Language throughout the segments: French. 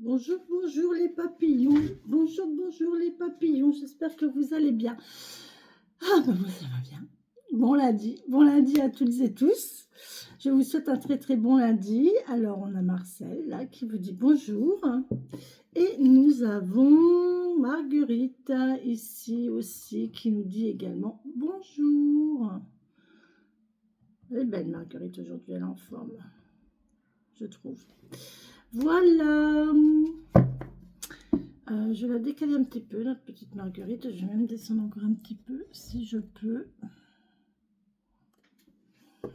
Bonjour, bonjour les papillons. Bonjour, bonjour les papillons. J'espère que vous allez bien. Ah ben moi ça va bien. Bon lundi à toutes et tous. Je vous souhaite un très très bon lundi. Alors on a Marcel là qui vous dit bonjour. Et nous avons Marguerite ici aussi qui nous dit également bonjour. Elle est belle Marguerite aujourd'hui, elle est en forme, je trouve. Voilà. Je vais la décaler un petit peu, notre petite Marguerite. Je vais même descendre encore un petit peu, si je peux.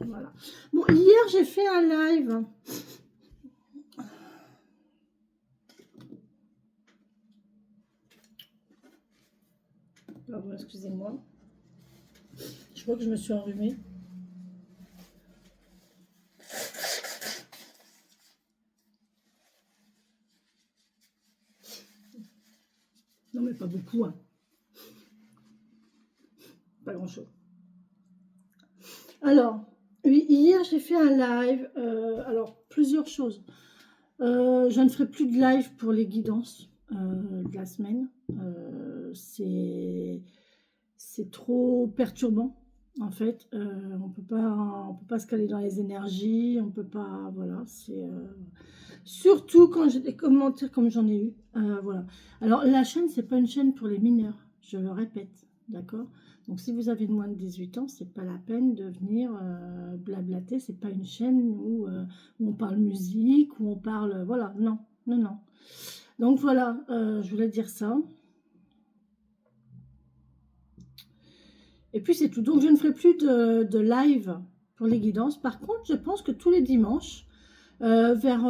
Voilà. Bon, hier, j'ai fait un live. Pardon, excusez-moi. Je crois que je me suis enrhumée. Non, mais pas beaucoup, hein. Pas grand-chose. Alors, oui, hier, j'ai fait un live. Alors, plusieurs choses. Je ne ferai plus de live pour les guidances de la semaine. C'est trop perturbant. En fait, on peut pas se caler dans les énergies, on peut pas, voilà, c'est surtout quand j'ai des commentaires comme j'en ai eu, voilà. Alors la chaîne, c'est pas une chaîne pour les mineurs, je le répète, d'accord. Donc si vous avez moins de 18 ans, c'est pas la peine de venir blablater, c'est pas une chaîne où on parle musique, où on parle, voilà, non, non, non. Donc voilà, je voulais dire ça. Et puis c'est tout. Donc je ne ferai plus de live pour les guidances. Par contre, je pense que tous les dimanches, vers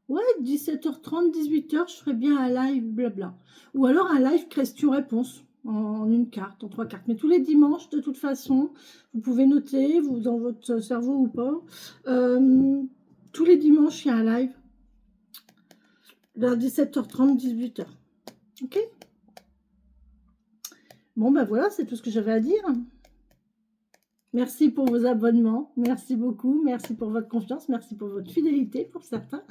ouais, 17h30, 18h, je ferai bien un live blabla. Ou alors un live question-réponse en une carte, en 3 cartes. Mais tous les dimanches, de toute façon, vous pouvez noter, vous dans votre cerveau ou pas. Tous les dimanches, il y a un live vers 17h30, 18h. Ok? Bon, ben voilà, c'est tout ce que j'avais à dire. Merci pour vos abonnements, merci beaucoup, merci pour votre confiance, merci pour votre fidélité pour certains.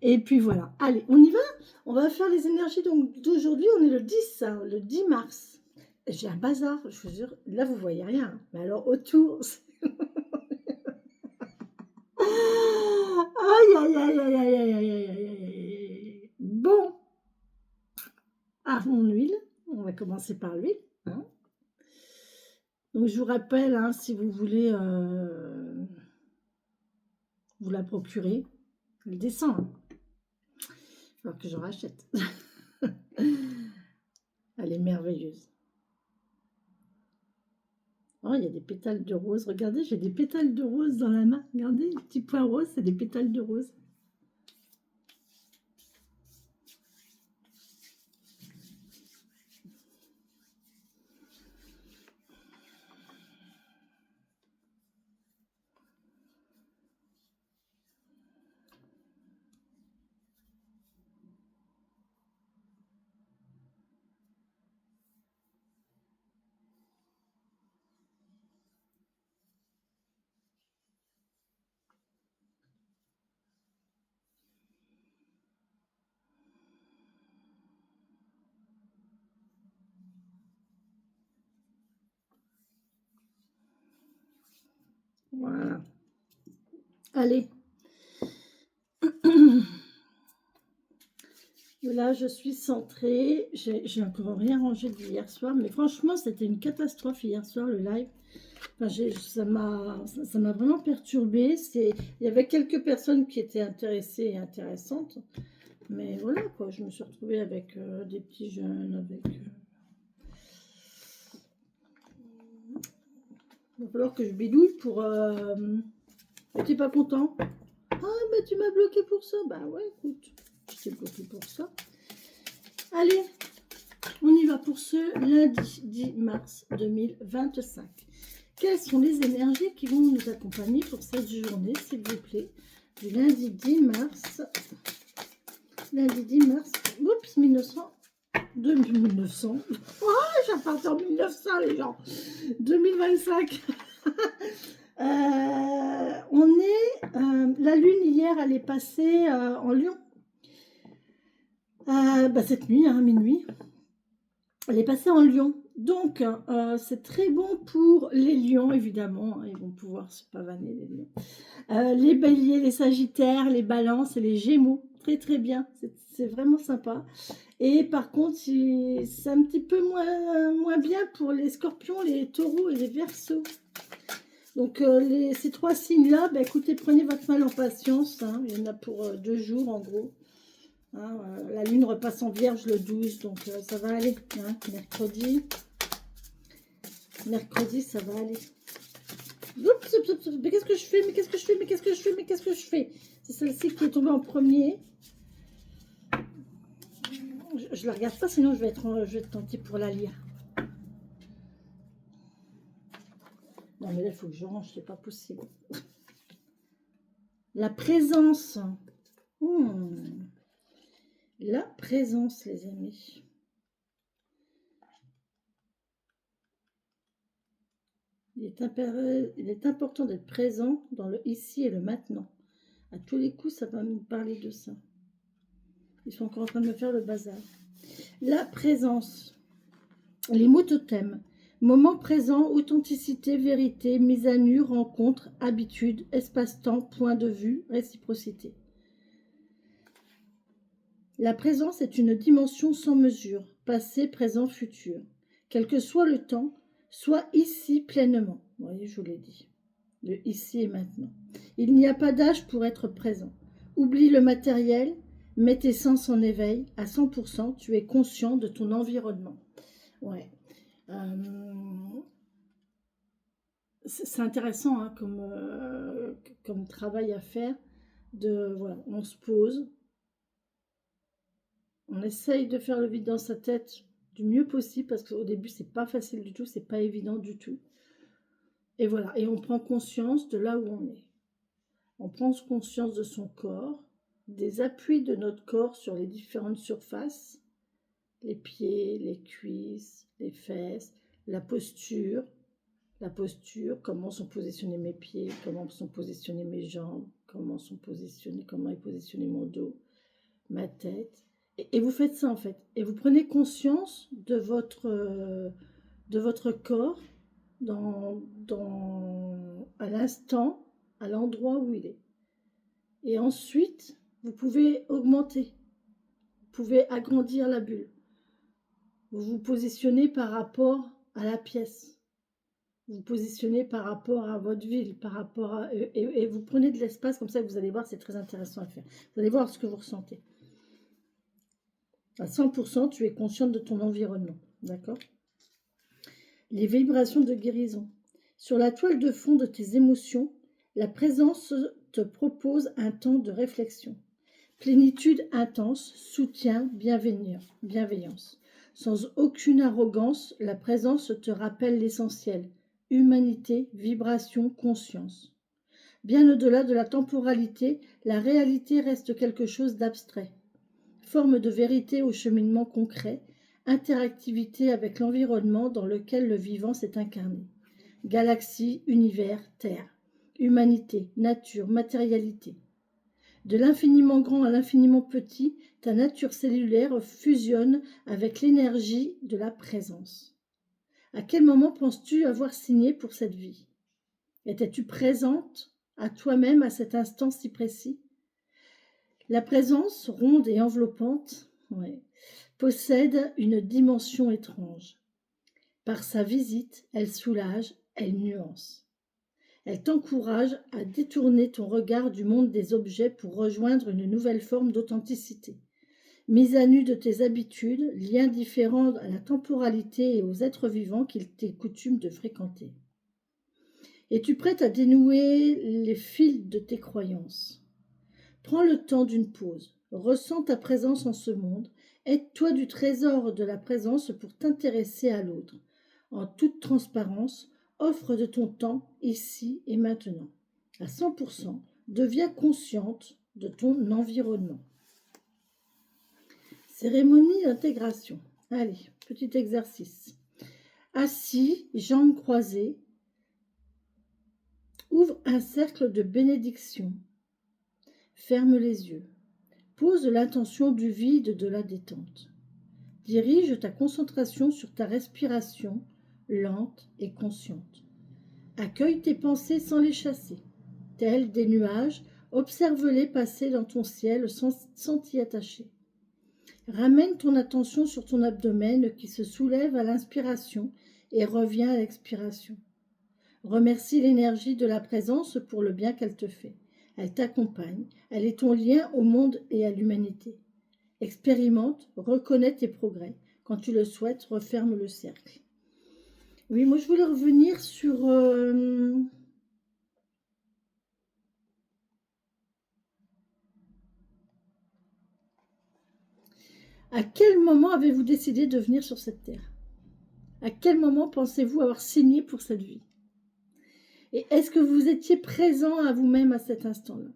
Et puis voilà, allez, on y va. On va faire les énergies d'aujourd'hui, on est le 10, hein, le 10 mars. J'ai un bazar, je vous jure, là vous voyez rien, mais alors autour... Aïe, aïe, aïe, aïe, aïe, aïe, aïe, aïe, aïe, aïe. Bon, mon huile, on va commencer par l'huile, hein. Donc je vous rappelle, hein, si vous voulez vous la procurer, elle descend, hein. Alors que je rachète. Elle est merveilleuse. Oh, il y a des pétales de rose. Regardez, j'ai des pétales de rose dans la main. Regardez, les petits points roses, c'est des pétales de rose. Voilà. Allez. Là, je suis centrée. J'ai encore rien rangé d'hier soir. Mais franchement, c'était une catastrophe hier soir, le live. Enfin, ça m'a vraiment perturbée. Il y avait quelques personnes qui étaient intéressées et intéressantes. Mais voilà, quoi. Je me suis retrouvée avec des petits jeunes, avec... Il va falloir que je bidouille pour... T'es pas content? Ah, bah tu m'as bloqué pour ça. Bah ouais, écoute, je t'ai bloqué pour ça. Allez, on y va pour ce lundi 10 mars 2025. Quelles sont les énergies qui vont nous accompagner pour cette journée, s'il vous plaît, du lundi 10 mars. Lundi 10 mars, oups, 1900. 1900. Oh, j'ai parti en 1900, les gens. 2025. On est... la lune, hier, elle est passée en Lion. Cette nuit, hein, minuit, elle est passée en lion. Donc, c'est très bon pour les lions, évidemment. Ils vont pouvoir se pavaner, les lions. Les béliers, les sagittaires, les balances et les gémeaux. Très, très bien. C'est vraiment sympa. Et par contre, c'est un petit peu moins bien pour les scorpions, les taureaux et les verseaux. Donc, ces 3 signes-là, écoutez, prenez votre mal en patience. Hein. Il y en a pour 2 jours, en gros. Hein, la lune repasse en vierge le 12, donc ça va aller. Hein. Mercredi, ça va aller. Oups, oups, oups, oups. Mais qu'est-ce que je fais? Mais qu'est-ce que je fais? Mais qu'est-ce que je fais? Mais qu'est-ce que je fais? C'est celle-ci qui est tombée en premier. Je ne la regarde pas, sinon je vais être tentée pour la lire. Non, mais là, il faut que je range, c'est pas possible. La présence. La présence, les amis. Il est important d'être présent dans le ici et le maintenant. À tous les coups, ça va me parler de ça. Ils sont encore en train de me faire le bazar. La présence. Les mots totems. Moment présent, authenticité, vérité, mise à nu, rencontre, habitude, espace-temps, point de vue, réciprocité. La présence est une dimension sans mesure, passé, présent, futur. Quel que soit le temps, sois ici pleinement. Vous voyez, je vous l'ai dit. Le ici et maintenant. Il n'y a pas d'âge pour être présent. Oublie le matériel, mets tes sens en éveil. À 100%, tu es conscient de ton environnement. Ouais. C'est intéressant hein, comme travail à faire. Voilà, on se pose. On essaye de faire le vide dans sa tête du mieux possible parce qu'au début, c'est pas facile du tout, c'est pas évident du tout. Et voilà, et on prend conscience de là où on est. On prend conscience de son corps, des appuis de notre corps sur les différentes surfaces, les pieds, les cuisses, les fesses, la posture, comment sont positionnés mes pieds, comment sont positionnées mes jambes, comment est positionné mon dos, ma tête. Et vous faites ça en fait. Et vous prenez conscience de votre corps à l'instant, à l'endroit où il est. Et ensuite, vous pouvez augmenter. Vous pouvez agrandir la bulle. Vous vous positionnez par rapport à la pièce. Vous positionnez par rapport à votre ville, et vous prenez de l'espace comme ça, vous allez voir, c'est très intéressant à faire. Vous allez voir ce que vous ressentez. À 100%, tu es consciente de ton environnement. D'accord? Les vibrations de guérison. Sur la toile de fond de tes émotions, la présence te propose un temps de réflexion. Plénitude intense, soutien, bienveillance. Sans aucune arrogance, la présence te rappelle l'essentiel. Humanité, vibration, conscience. Bien au-delà de la temporalité, la réalité reste quelque chose d'abstrait. Forme de vérité au cheminement concret, interactivité avec l'environnement dans lequel le vivant s'est incarné. Galaxie, univers, terre. Humanité, nature, matérialité. De l'infiniment grand à l'infiniment petit, ta nature cellulaire fusionne avec l'énergie de la présence. À quel moment penses-tu avoir signé pour cette vie? Étais-tu présente à toi-même à cet instant si précis? La présence, ronde et enveloppante, possède une dimension étrange. Par sa visite, elle soulage, elle nuance. Elle t'encourage à détourner ton regard du monde des objets pour rejoindre une nouvelle forme d'authenticité. Mise à nu de tes habitudes, liens différents à la temporalité et aux êtres vivants qu'il t'est coutume de fréquenter. Es-tu prête à dénouer les fils de tes croyances? Prends le temps d'une pause, ressens ta présence en ce monde, aide-toi du trésor de la présence pour t'intéresser à l'autre. En toute transparence, offre de ton temps ici et maintenant. À 100%, deviens consciente de ton environnement. Cérémonie d'intégration. Allez, petit exercice. Assis, jambes croisées, ouvre un cercle de bénédiction. Ferme les yeux. Pose l'intention du vide de la détente. Dirige ta concentration sur ta respiration lente et consciente. Accueille tes pensées sans les chasser. Tels des nuages, observe-les passer dans ton ciel sans t'y attacher. Ramène ton attention sur ton abdomen qui se soulève à l'inspiration et revient à l'expiration. Remercie l'énergie de la présence pour le bien qu'elle te fait. Elle t'accompagne, elle est ton lien au monde et à l'humanité. Expérimente, reconnais tes progrès. Quand tu le souhaites, referme le cercle. Oui, moi je voulais revenir sur... À quel moment avez-vous décidé de venir sur cette terre? À quel moment pensez-vous avoir signé pour cette vie? Et est-ce que vous étiez présent à vous-même à cet instant-là?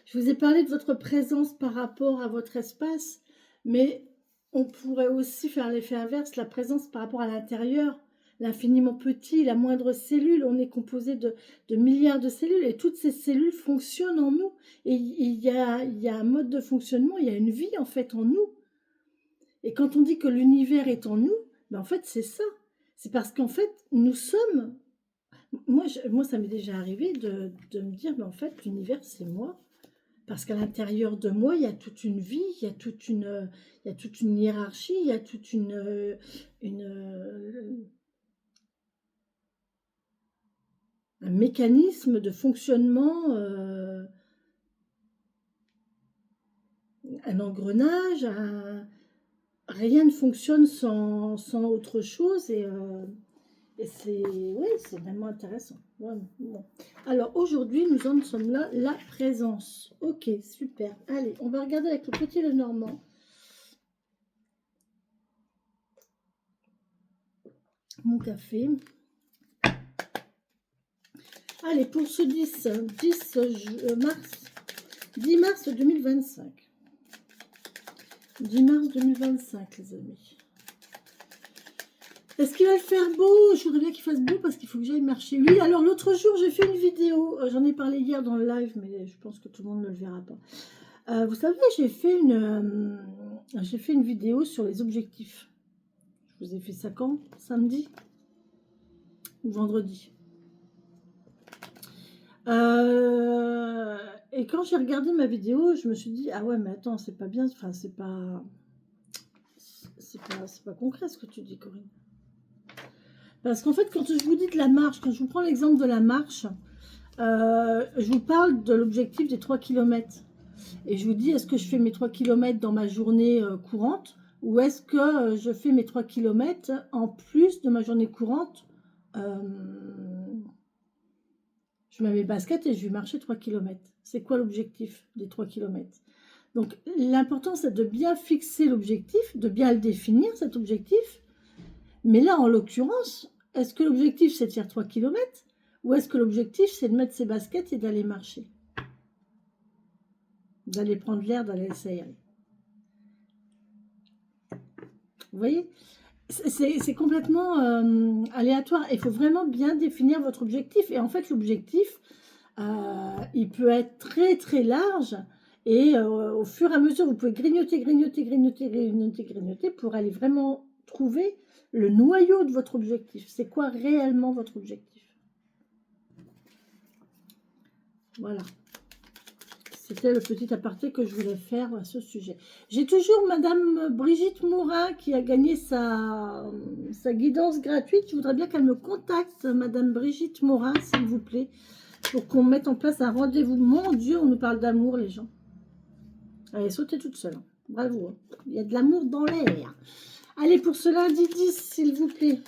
Je vous ai parlé de votre présence par rapport à votre espace, mais on pourrait aussi faire l'effet inverse, la présence par rapport à l'intérieur, l'infiniment petit, la moindre cellule. On est composé de milliards de cellules et toutes ces cellules fonctionnent en nous. Et il y a un mode de fonctionnement, il y a une vie en fait en nous. Et quand on dit que l'univers est en nous, ben en fait c'est ça. C'est parce qu'en fait nous sommes... Moi ça m'est déjà arrivé de me dire, mais en fait l'univers c'est moi. Parce qu'à l'intérieur de moi, il y a toute une vie, il y a toute une hiérarchie, il y a toute un mécanisme de fonctionnement, un engrenage, rien ne fonctionne sans autre chose et c'est vraiment intéressant. Bon. Alors aujourd'hui, nous en sommes là, la présence. Ok, super. Allez, on va regarder avec le petit Lenormand. Mon café. Allez, pour ce 10 mars 2025. 10 mars 2025, les amis. Est-ce qu'il va le faire beau? Je voudrais bien qu'il fasse beau parce qu'il faut que j'aille marcher. Oui, alors l'autre jour, j'ai fait une vidéo. J'en ai parlé hier dans le live, mais je pense que tout le monde ne le verra pas. Vous savez, j'ai fait une vidéo sur les objectifs. Je vous ai fait ça quand? Samedi ou vendredi? Et quand j'ai regardé ma vidéo, je me suis dit, ah ouais, mais attends, c'est pas bien, enfin, c'est pas concret ce que tu dis, Corinne. Parce qu'en fait, quand je vous dis de la marche, quand je vous prends l'exemple de la marche, je vous parle de l'objectif des 3 km. Et je vous dis, est-ce que je fais mes 3 km dans ma journée courante ou est-ce que je fais mes 3 km en plus de ma journée courante? Je mets mes baskets et je vais marcher 3 km. C'est quoi l'objectif des 3 km? Donc, l'important, c'est de bien fixer l'objectif, de bien le définir, cet objectif. Mais là, en l'occurrence, est-ce que l'objectif, c'est de faire 3 km ou est-ce que l'objectif, c'est de mettre ses baskets et d'aller marcher? D'aller prendre l'air, d'aller s'aérer. Vous voyez? C'est complètement aléatoire. Il faut vraiment bien définir votre objectif. Et en fait, l'objectif, il peut être très très large. Et au fur et à mesure, vous pouvez grignoter pour aller vraiment trouver le noyau de votre objectif. C'est quoi réellement votre objectif? Voilà. C'était le petit aparté que je voulais faire à ce sujet. J'ai toujours Madame Brigitte Morin qui a gagné sa guidance gratuite. Je voudrais bien qu'elle me contacte, Madame Brigitte Morin, s'il vous plaît, pour qu'on mette en place un rendez-vous. Mon Dieu, on nous parle d'amour, les gens. Allez, sautez toute seule. Bravo. Il y a de l'amour dans l'air. Allez, pour ce lundi 10, s'il vous plaît.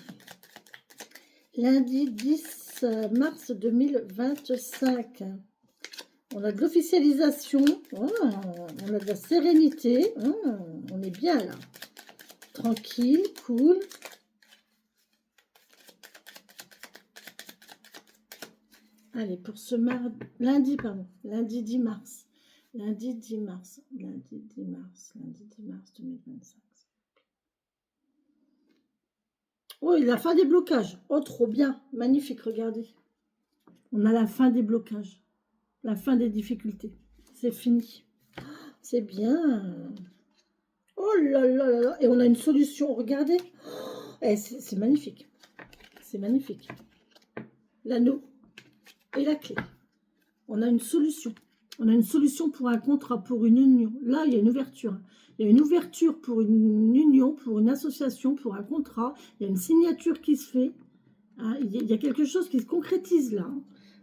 Lundi 10 mars 2025. On a de l'officialisation, on a de la sérénité, on est bien là. Tranquille, cool. Allez, pour ce lundi 10 mars. Lundi 10 mars 2025. Oh, il a la fin des blocages. Oh, trop bien. Magnifique, regardez. On a la fin des blocages. La fin des difficultés. C'est fini. c'est bien. Oh là là là là. Et on a une solution, regardez. Eh, c'est magnifique. C'est magnifique. L'anneau et la clé. On a une solution. On a une solution pour un contrat, pour une union. Là, il y a une ouverture. Il y a une ouverture pour une union, pour une association, pour un contrat. Il y a une signature qui se fait. Hein, il y a quelque chose qui se concrétise là.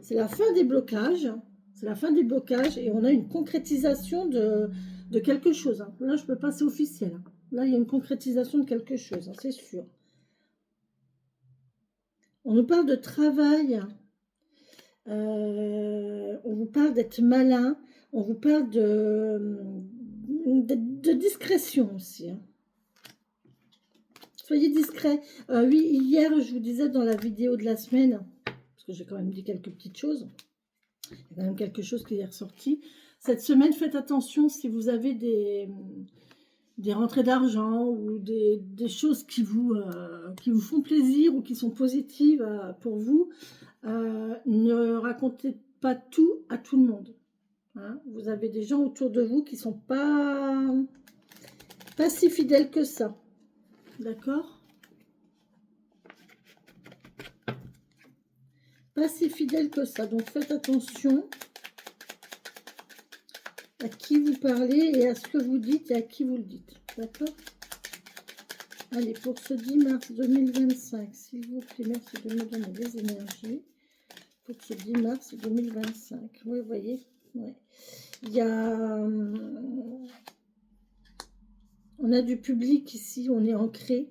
C'est la fin des blocages. C'est la fin des blocages et on a une concrétisation de quelque chose. Hein. Là, je peux pas, c'est officiel. Hein. Là, il y a une concrétisation de quelque chose, hein, c'est sûr. On nous parle de travail. On vous parle d'être malin. On vous parle de discrétion aussi. Hein. Soyez discret. Oui, hier, je vous disais dans la vidéo de la semaine, parce que j'ai quand même dit quelques petites choses, il y a quand même quelque chose qui est ressorti. Cette semaine, faites attention si vous avez des rentrées d'argent ou des choses qui vous font plaisir ou qui sont positives pour vous. Ne racontez pas tout à tout le monde. Hein. Vous avez des gens autour de vous qui ne sont pas si fidèles que ça. D'accord ? Pas si fidèles que ça. Donc faites attention à qui vous parlez et à ce que vous dites et à qui vous le dites. D'accord ? Allez, pour ce 10 mars 2025, s'il vous plaît, merci de me donner des énergies. Pour ce 10 mars 2025. Oui, vous voyez, ouais. Il y a... on a du public ici, on est ancré.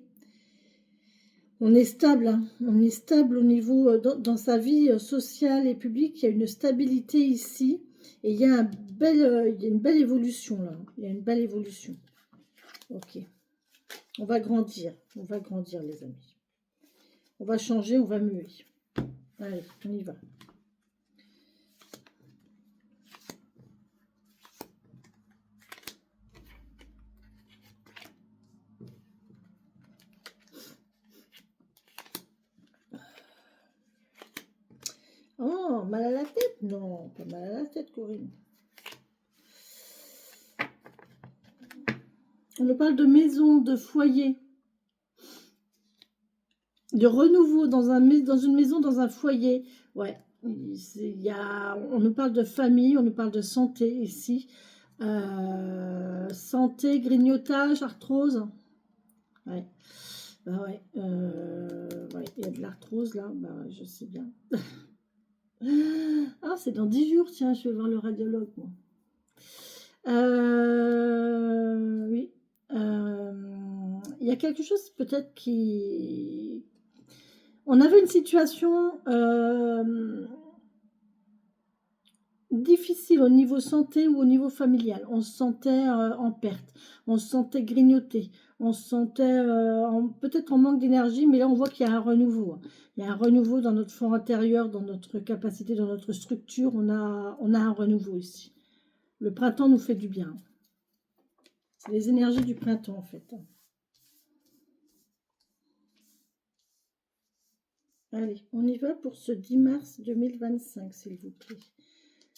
On est stable, hein. On est stable au niveau, dans sa vie sociale et publique, il y a une stabilité ici. Et il y a, il y a une belle évolution là. Il y a une belle évolution. Ok. On va grandir les amis. On va changer, on va muer. Allez, on y va. Oh, mal à la tête? Non, pas mal à la tête, Corinne. On nous parle de maison, de foyer, de renouveau dans une maison, dans un foyer. Ouais, on nous parle de famille, on nous parle de santé ici. Santé, grignotage, arthrose. Ouais. Bah ouais, ouais, il y a de l'arthrose là, bah ouais, je sais bien. Ah, c'est dans 10 jours, tiens, je vais voir le radiologue, moi. Oui. Il y a quelque chose peut-être qui... On avait une situation difficile au niveau santé ou au niveau familial. On se sentait en perte, on se sentait grignoté, on se sentait peut-être en manque d'énergie, mais là on voit qu'il y a un renouveau. Il y a un renouveau dans notre fond intérieur, dans notre capacité, dans notre structure. On a un renouveau ici. Le printemps nous fait du bien. C'est les énergies du printemps en fait. Allez, on y va pour ce 10 mars 2025, s'il vous plaît.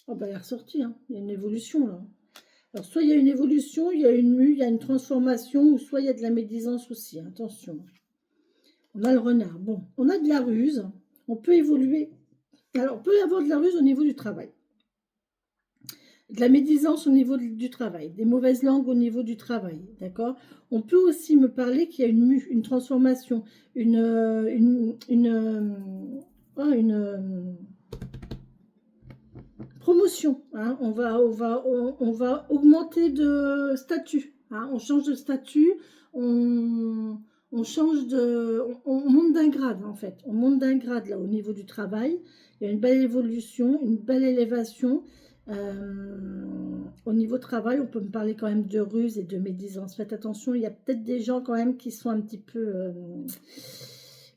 Oh bah elle est ressortie, hein. Il y a une évolution là. Alors soit il y a une évolution, il y a une mue, il y a une transformation, ou soit il y a de la médisance aussi, attention. On a le renard. Bon, on a de la ruse, on peut évoluer. Alors, on peut avoir de la ruse au niveau du travail. De la médisance au niveau du travail, des mauvaises langues au niveau du travail, d'accord? On peut aussi me parler qu'il y a une mue, une transformation, une promotion. Hein. On va augmenter de statut. Hein. On change de statut, on change de... On monte d'un grade, en fait. On monte d'un grade, là, au niveau du travail. Il y a une belle évolution, une belle élévation. Au niveau travail, on peut me parler quand même de ruse et de médisance. Faites attention, il y a peut-être des gens quand même qui sont un petit peu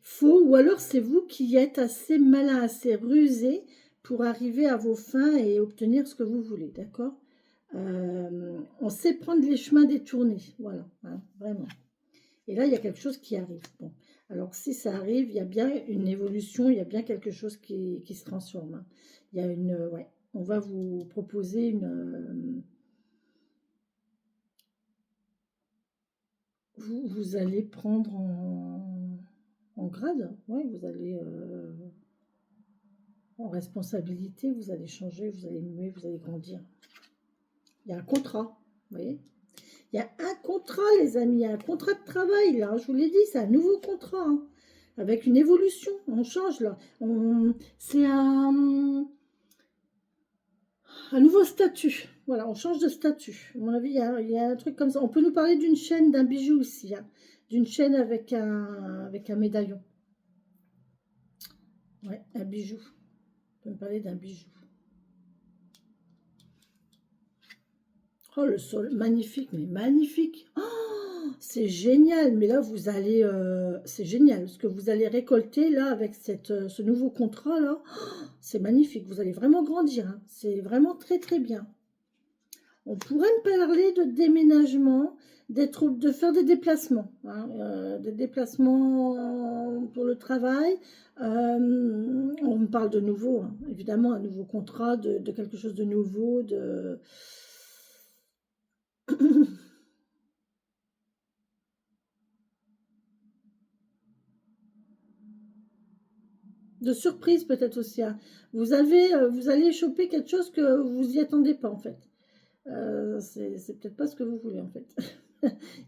faux. Ou alors, c'est vous qui êtes assez malin, assez rusé pour arriver à vos fins et obtenir ce que vous voulez, d'accord? On sait prendre les chemins détournés, voilà, hein, vraiment. Et là, il y a quelque chose qui arrive. Bon, alors si ça arrive, il y a bien une évolution, il y a bien quelque chose qui se transforme. Hein. Il y a une, ouais, on va vous proposer vous allez prendre en grade. Ouais, vous allez en responsabilité, vous allez changer, vous allez muer, vous allez grandir. Il y a un contrat, vous voyez. Il y a un contrat, les amis, il y a un contrat de travail, là, je vous l'ai dit, c'est un nouveau contrat, hein, avec une évolution, on change, là. C'est un nouveau statut, voilà, on change de statut. À mon avis, il y a un truc comme ça. On peut nous parler d'une chaîne, d'un bijou aussi, hein, d'une chaîne avec un médaillon. Ouais, un bijou. On peut me parler d'un bijou. Oh, le sol, magnifique, mais magnifique. Oh, c'est génial, mais là, vous allez... c'est génial, ce que vous allez récolter, là, avec ce nouveau contrat, là. Oh, c'est magnifique, vous allez vraiment grandir. Hein. C'est vraiment très, très bien. On pourrait me parler de déménagement, de faire des déplacements. Hein, des déplacements pour le travail. On me parle de nouveau, hein, évidemment, un nouveau contrat, de quelque chose de nouveau, de surprise peut-être aussi. Hein. Vous allez choper quelque chose que vous y attendez pas en fait. C'est peut-être pas ce que vous voulez en fait.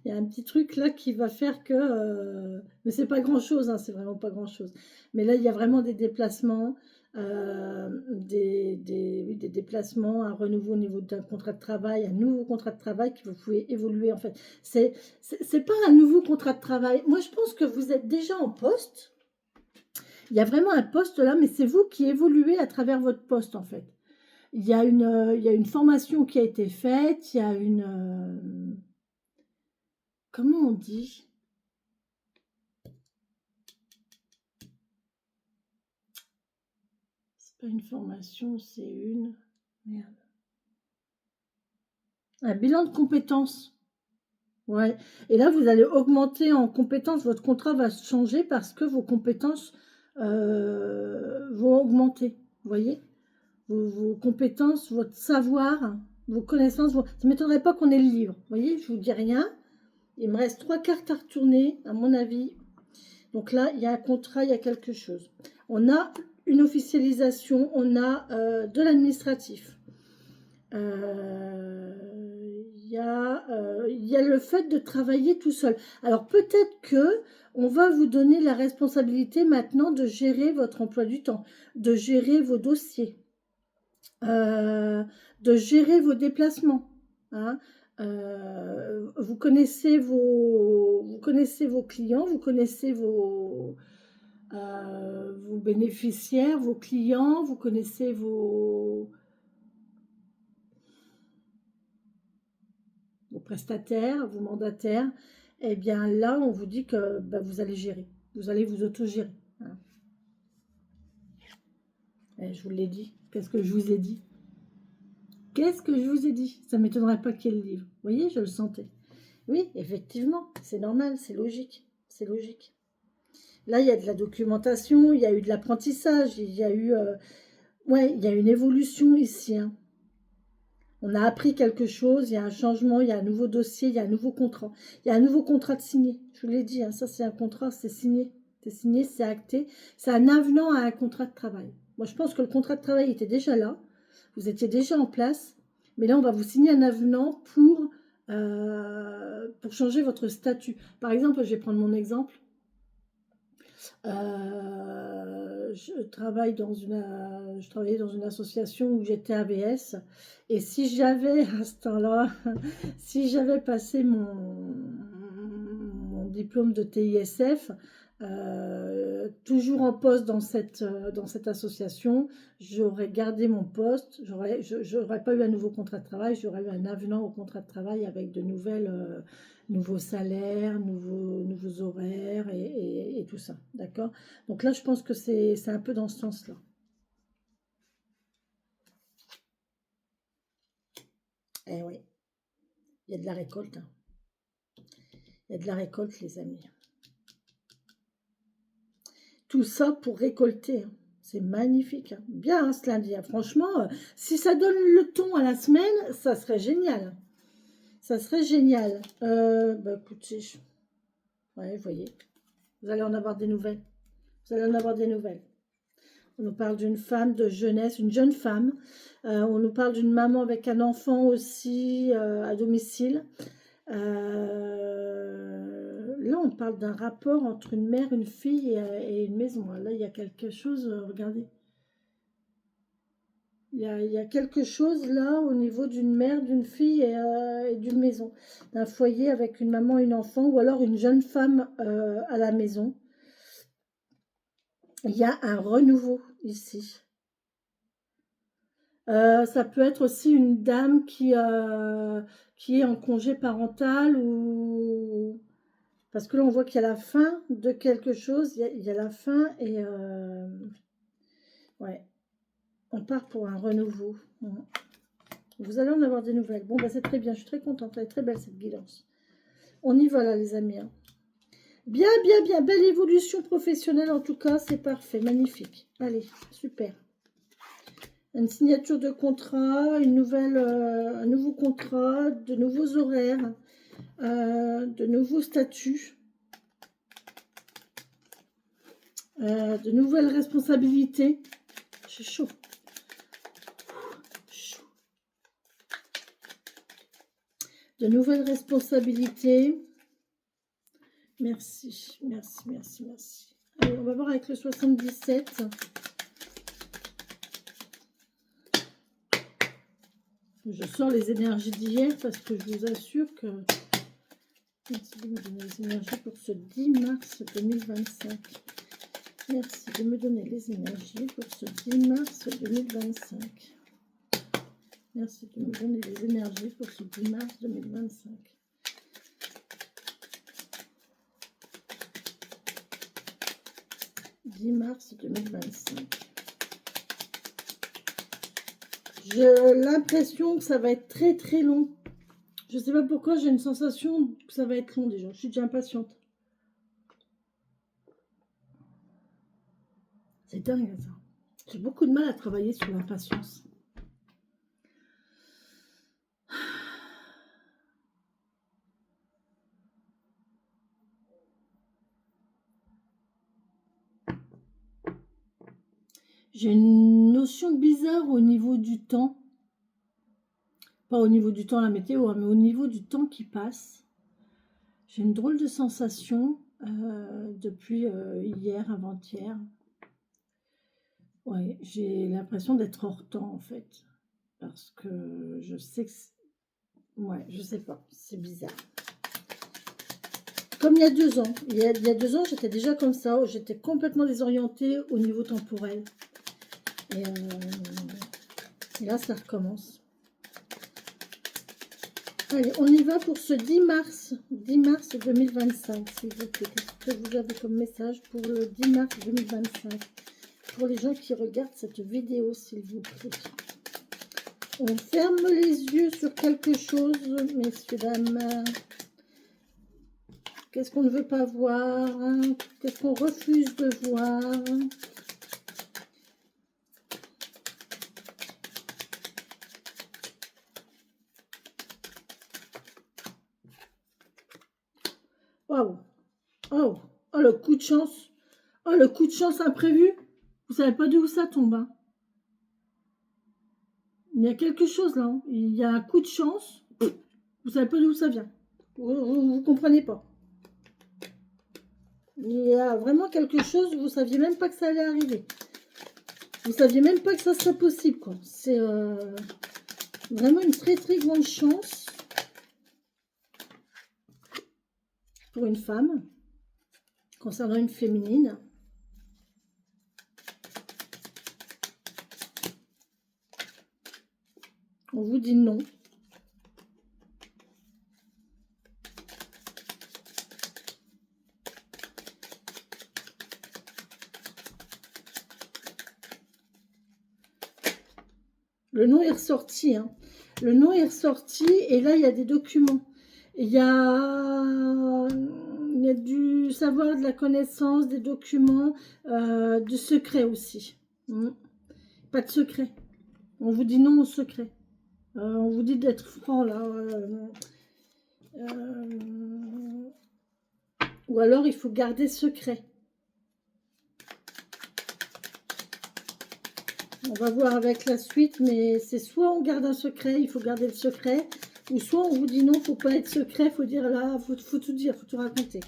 Il y a un petit truc là qui va faire que... mais c'est pas grand-chose, hein, c'est vraiment pas grand-chose. Mais là, il y a vraiment des déplacements, oui, des déplacements, un renouveau au niveau d'un contrat de travail, un nouveau contrat de travail que vous pouvez évoluer en fait. C'est pas un nouveau contrat de travail. Moi, je pense que vous êtes déjà en poste. Il y a vraiment un poste là, mais c'est vous qui évoluez à travers votre poste en fait. Il y a une formation qui a été faite, il y a une... comment on dit? C'est pas une formation, c'est une... Merde. Un bilan de compétences. Ouais. Et là, vous allez augmenter en compétences. Votre contrat va changer parce que vos compétences vont augmenter. Vous voyez? Vos compétences, votre savoir, vos connaissances. Ça ne m'étonnerait pas qu'on ait le livre. Vous voyez? Je vous dis rien. Il me reste 3 cartes à retourner, à mon avis. Donc là, il y a un contrat, il y a quelque chose. On a une officialisation, on a de l'administratif. Il y a le fait de travailler tout seul. Alors peut-être que on va vous donner la responsabilité maintenant de gérer votre emploi du temps, de gérer vos dossiers, de gérer vos déplacements. Hein. Vous connaissez vos clients, vous connaissez vos bénéficiaires, vos clients, vous connaissez vos prestataires, vos mandataires. Eh bien là, on vous dit que bah, vous allez gérer, vous allez vous autogérer. Hein. Je vous l'ai dit. Qu'est-ce que je vous ai dit? Qu'est-ce que je vous ai dit? Ça ne m'étonnerait pas qu'il y ait le livre. Vous voyez, je le sentais. Oui, effectivement, c'est normal, c'est logique. C'est logique. Là, il y a de la documentation, il y a eu de l'apprentissage, il y a eu... ouais, il y a une évolution ici. Hein. On a appris quelque chose, il y a un changement, il y a un nouveau dossier, il y a un nouveau contrat. Il y a un nouveau contrat de signé. Je vous l'ai dit, hein, ça c'est un contrat, c'est signé. C'est signé, c'est acté. C'est un avenant à un contrat de travail. Moi, je pense que le contrat de travail était déjà là. Vous étiez déjà en place. Mais là, on va vous signer un avenant pour changer votre statut. Par exemple, je vais prendre mon exemple. Je travaillais dans une association où j'étais AVS et si j'avais à ce temps-là, si j'avais passé mon diplôme de TISF, toujours en poste dans cette association, j'aurais gardé mon poste, j'aurais pas eu un nouveau contrat de travail, j'aurais eu un avenant au contrat de travail avec de nouveaux salaires, nouveaux horaires et tout ça, d'accord? Donc là, je pense que c'est un peu dans ce sens-là. Eh oui, il y a de la récolte. Hein. Il y a de la récolte, les amis. Tout ça pour récolter. Hein. C'est magnifique. Hein. Bien, hein, ce lundi. Hein. Franchement, si ça donne le ton à la semaine, ça serait génial. Ça serait génial. Bah, écoutez, Ouais, vous voyez. Vous allez en avoir des nouvelles. Vous allez en avoir des nouvelles. On nous parle d'une femme de jeunesse, une jeune femme. On nous parle d'une maman avec un enfant aussi à domicile. Là, on parle d'un rapport entre une mère, une fille et une maison. Là, il y a quelque chose, regardez. Il y a quelque chose là au niveau d'une mère, d'une fille et d'une maison. D'un foyer avec une maman, une enfant ou alors une jeune femme à la maison. Il y a un renouveau ici. Ça peut être aussi une dame qui est en congé parental ou... Parce que là, on voit qu'il y a la fin de quelque chose. Il y a la fin et... ouais, on part pour un renouveau. Vous allez en avoir des nouvelles. Bon, bah, c'est très bien. Je suis très contente. Elle est très belle, cette guidance. On y va, là, les amis. Hein. Bien, bien, bien. Belle évolution professionnelle, en tout cas. C'est parfait. Magnifique. Allez, super. Une signature de contrat, un nouveau contrat, de nouveaux horaires, de nouveaux statuts, de nouvelles responsabilités. J'ai chaud. De nouvelles responsabilités. Merci, merci, merci, merci. Allez, on va voir avec le 77. Je sors les énergies d'hier parce que je vous assure que... Merci de me donner les énergies pour ce 10 mars 2025. Merci de me donner les énergies pour ce 10 mars 2025. Merci de me donner les énergies pour ce 10 mars 2025. « 10 mars 2025. » J'ai l'impression que ça va être très très long. Je ne sais pas pourquoi, j'ai une sensation que ça va être long déjà. Je suis déjà impatiente. C'est dingue ça. J'ai beaucoup de mal à travailler sur l'impatience. J'ai une notion bizarre au niveau du temps. Pas au niveau du temps, la météo, mais au niveau du temps qui passe. J'ai une drôle de sensation depuis hier, avant-hier. Ouais, j'ai l'impression d'être hors temps en fait. Parce que je sais que... Ouais, je sais pas, c'est bizarre. Comme il y a 2 ans. Il y a 2 ans, j'étais déjà comme ça. J'étais complètement désorientée au niveau temporel. Et là, ça recommence. Allez, on y va pour ce 10 mars 2025, s'il vous plaît. Qu'est-ce que vous avez comme message pour le 10 mars 2025? Pour les gens qui regardent cette vidéo, s'il vous plaît. On ferme les yeux sur quelque chose, messieurs, dames. Qu'est-ce qu'on ne veut pas voir? Qu'est-ce qu'on refuse de voir? Waouh! Oh, oh, le coup de chance! Oh, le coup de chance imprévu! Vous savez pas d'où ça tombe, hein? Il y a quelque chose là, hein. Il y a un coup de chance. Vous savez pas d'où ça vient. Vous comprenez pas. Il y a vraiment quelque chose, vous saviez même pas que ça allait arriver. Vous saviez même pas que ça serait possible, quoi. C'est vraiment une très très grande chance pour une femme, concernant une féminine. On vous dit non. Le nom est ressorti. Hein. Le nom est ressorti et là, il y a des documents. Il y a du savoir, de la connaissance, des documents, du secret aussi. Pas de secret. On vous dit non au secret. On vous dit d'être franc là. Ou alors, il faut garder secret. On va voir avec la suite, mais c'est soit on garde un secret, il faut garder le secret, ou soit on vous dit non, il ne faut pas être secret, il faut dire là, faut tout dire, il faut tout raconter.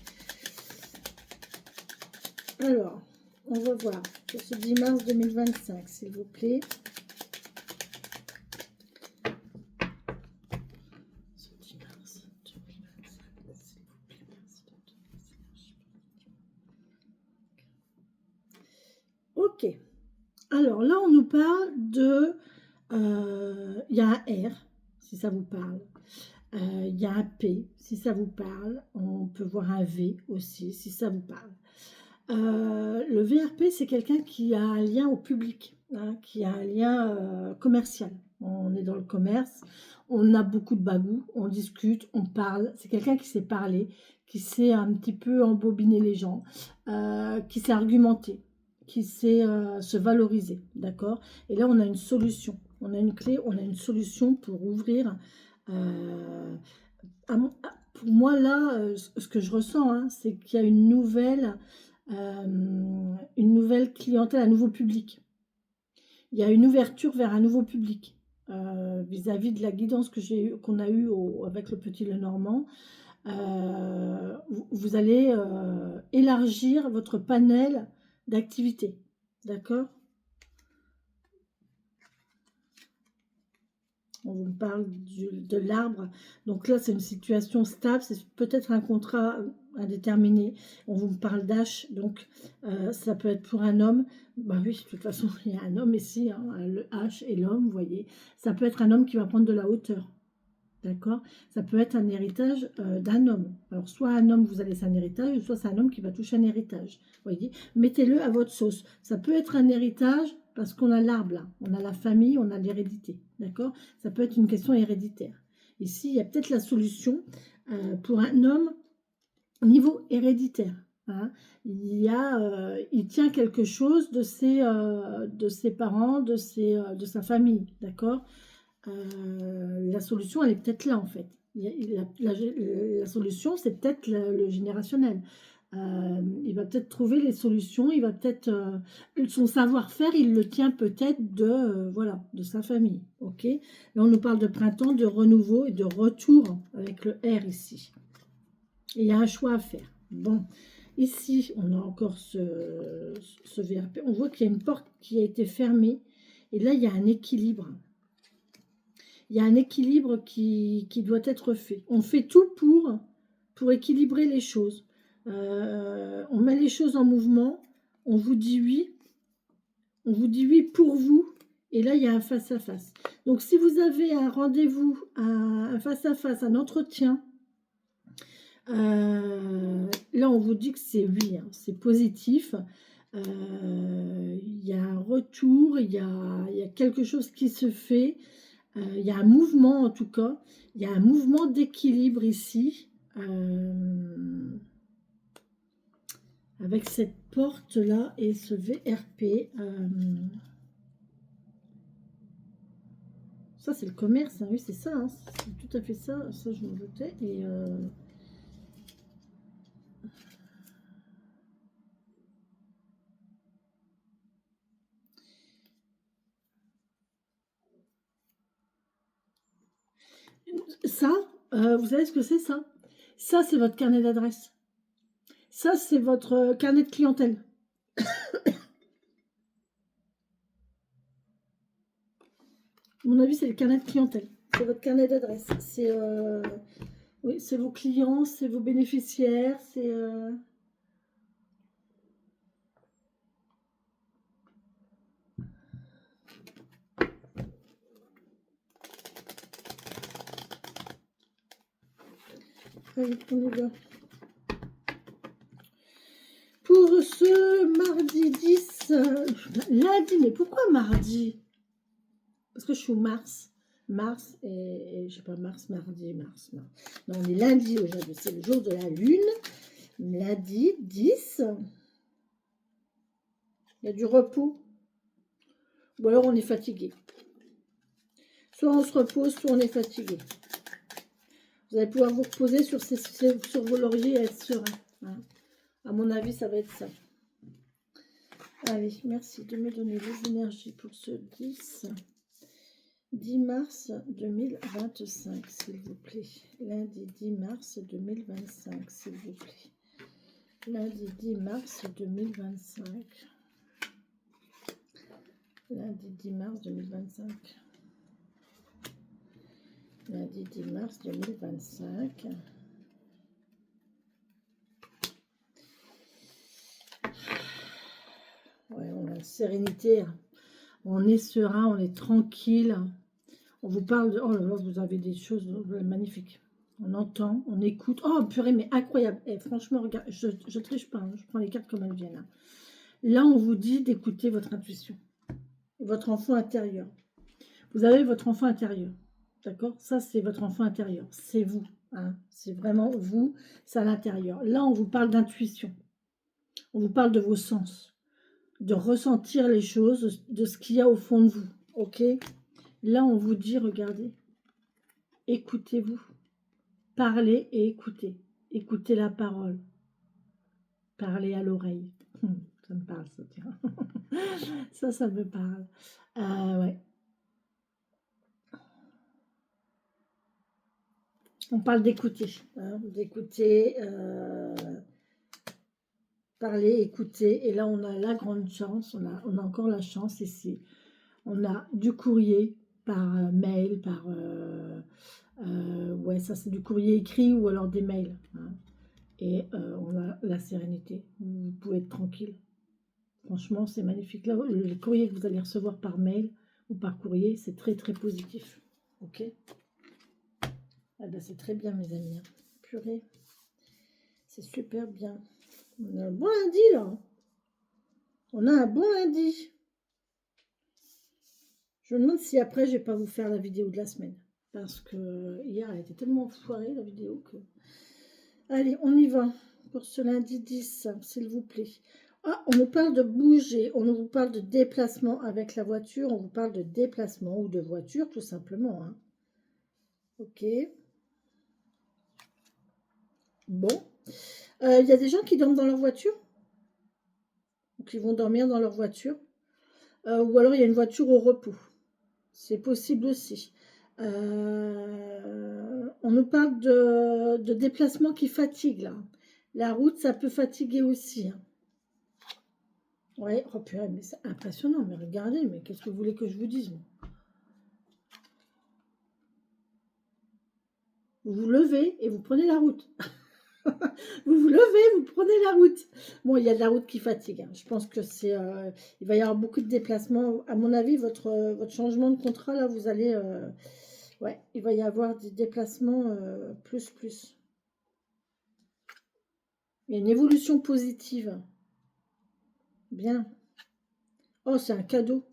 Alors, on va voir pour ce 10 mars 2025, s'il vous plaît. Ce 10 mars 2025, s'il vous plaît, merci de Ok. Alors là, on nous parle de... Il y a un R, si ça vous parle. Il y a un P, si ça vous parle. On peut voir un V aussi, si ça vous parle. Le VRP, c'est quelqu'un qui a un lien au public, hein, qui a un lien commercial. On est dans le commerce, on a beaucoup de bagou, on discute, on parle. C'est quelqu'un qui sait parler, qui sait un petit peu embobiner les gens, qui sait argumenter, qui sait se valoriser, d'accord? Et là, on a une solution, on a une clé, on a une solution pour ouvrir. Pour moi, là, ce que je ressens, hein, c'est qu'il y a une nouvelle clientèle, un nouveau public. Il y a une ouverture vers un nouveau public vis-à-vis de la guidance qu'on a eue avec le petit Lenormand. Vous allez élargir votre panel d'activités, d'accord? On vous parle de l'arbre. Donc là, c'est une situation stable. C'est peut-être un contrat indéterminé. On vous parle d'H. Donc, ça peut être pour un homme. Bah oui, de toute façon, il y a un homme ici. Hein, le H et l'homme, vous voyez. Ça peut être un homme qui va prendre de la hauteur. D'accord? Ça peut être un héritage d'un homme. Alors, soit un homme vous a laissé un héritage, soit c'est un homme qui va toucher un héritage. Vous voyez? Mettez-le à votre sauce. Ça peut être un héritage parce qu'on a l'arbre là. On a la famille, on a l'hérédité. D'accord? Ça peut être une question héréditaire. Ici, il y a peut-être la solution pour un homme au niveau héréditaire. Hein. Il tient quelque chose de ses parents, de sa famille. D'accord? La solution, elle est peut-être là, en fait. La solution, c'est peut-être le générationnel. Il va peut-être trouver les solutions, il va peut-être... son savoir-faire, il le tient peut-être voilà, de sa famille. Ok. Là, on nous parle de printemps, de renouveau et de retour avec le R ici. Et il y a un choix à faire. Bon, ici, on a encore ce VRP. On voit qu'il y a une porte qui a été fermée. Et là, il y a un équilibre. Il y a un équilibre qui doit être fait. On fait tout pour équilibrer les choses. On met les choses en mouvement. On vous dit oui. On vous dit oui pour vous. Et là, il y a un face-à-face. Donc, si vous avez un rendez-vous, un face-à-face, un entretien, là, on vous dit que c'est oui, hein, c'est positif. Il y a un retour, il y a quelque chose qui se fait. Il y a un mouvement, en tout cas. Il y a un mouvement d'équilibre ici. Avec cette porte-là et ce VRP. Ça, c'est le commerce. Hein, oui, c'est ça. Hein, c'est tout à fait ça. Ça, je m'en doutais. Et... ça, vous savez ce que c'est ça? Ça, c'est votre carnet d'adresse. Ça, c'est votre carnet de clientèle. À mon avis, c'est le carnet de clientèle. C'est votre carnet d'adresse. C'est oui, c'est vos clients, c'est vos bénéficiaires, c'est... Allez, on y va. Pour ce mardi 10, lundi, mais pourquoi mardi? Parce que je suis au Mars. Mars et je sais pas, mardi. Non, on est lundi aujourd'hui, c'est le jour de la lune. Lundi 10. Il y a du repos. Ou alors on est fatigué. Soit on se repose, soit on est fatigué. Vous allez pouvoir vous reposer sur vos lauriers et être serein. Hein. À mon avis, ça va être ça. Allez, merci de me donner les énergies pour ce 10 mars 2025, s'il vous plaît. Lundi 10 mars 2025, s'il vous plaît. Lundi 10 mars 2025. Lundi 10 mars 2025. Lundi 10 mars 2025. Ouais, on a la sérénité. On est serein, on est tranquille. On vous parle de... Oh là là, vous avez des choses magnifiques. On entend, on écoute. Oh purée, mais incroyable. Et franchement, regarde, je triche pas. Hein, je prends les cartes comme elles viennent. Hein. Là, on vous dit d'écouter votre intuition. Votre enfant intérieur. Vous avez votre enfant intérieur. D'accord? Ça, c'est votre enfant intérieur. C'est vous. Hein. C'est vraiment vous. C'est à l'intérieur. Là, on vous parle d'intuition. On vous parle de vos sens. De ressentir les choses, de ce qu'il y a au fond de vous. Ok? Là, on vous dit, regardez, écoutez-vous. Parlez et écoutez. Écoutez la parole. Parlez à l'oreille. Ça me parle, ça, tiens. Ça me parle. Ouais. On parle d'écouter. Hein, d'écouter, parler, écouter. Et là, on a la grande chance. On a encore la chance ici. On a du courrier par mail, par... ouais, ça c'est du courrier écrit ou alors des mails. Hein. Et on a la sérénité. Vous pouvez être tranquille. Franchement, c'est magnifique. Là, le courrier que vous allez recevoir par mail ou par courrier, c'est très très positif. Ok. Ah ben, c'est très bien, mes amis. Purée. C'est super bien. On a un bon lundi, là. On a un bon lundi. Je me demande si après, je vais pas vous faire la vidéo de la semaine. Parce que hier, elle était tellement foirée, la vidéo, que... Allez, on y va. Pour ce lundi 10, s'il vous plaît. Ah, on nous parle de bouger. On nous parle de déplacement avec la voiture. On vous parle de déplacement ou de voiture, tout simplement. Hein. Ok. Bon. Il y a des gens qui dorment dans leur voiture. Ou qui vont dormir dans leur voiture. Ou alors, il y a une voiture au repos. C'est possible aussi. On nous parle de déplacement qui fatigue, là. La route, ça peut fatiguer aussi. Hein. Ouais, oh purée, mais c'est impressionnant. Mais regardez, mais qu'est-ce que vous voulez que je vous dise, moi? Vous vous levez et vous prenez la route. Vous vous levez, vous prenez la route. Bon, il y a de la route qui fatigue. Hein. Je pense que c'est... il va y avoir beaucoup de déplacements. À mon avis, votre changement de contrat, là, vous allez... ouais, il va y avoir des déplacements plus. Il y a une évolution positive. Bien. Oh, c'est un cadeau.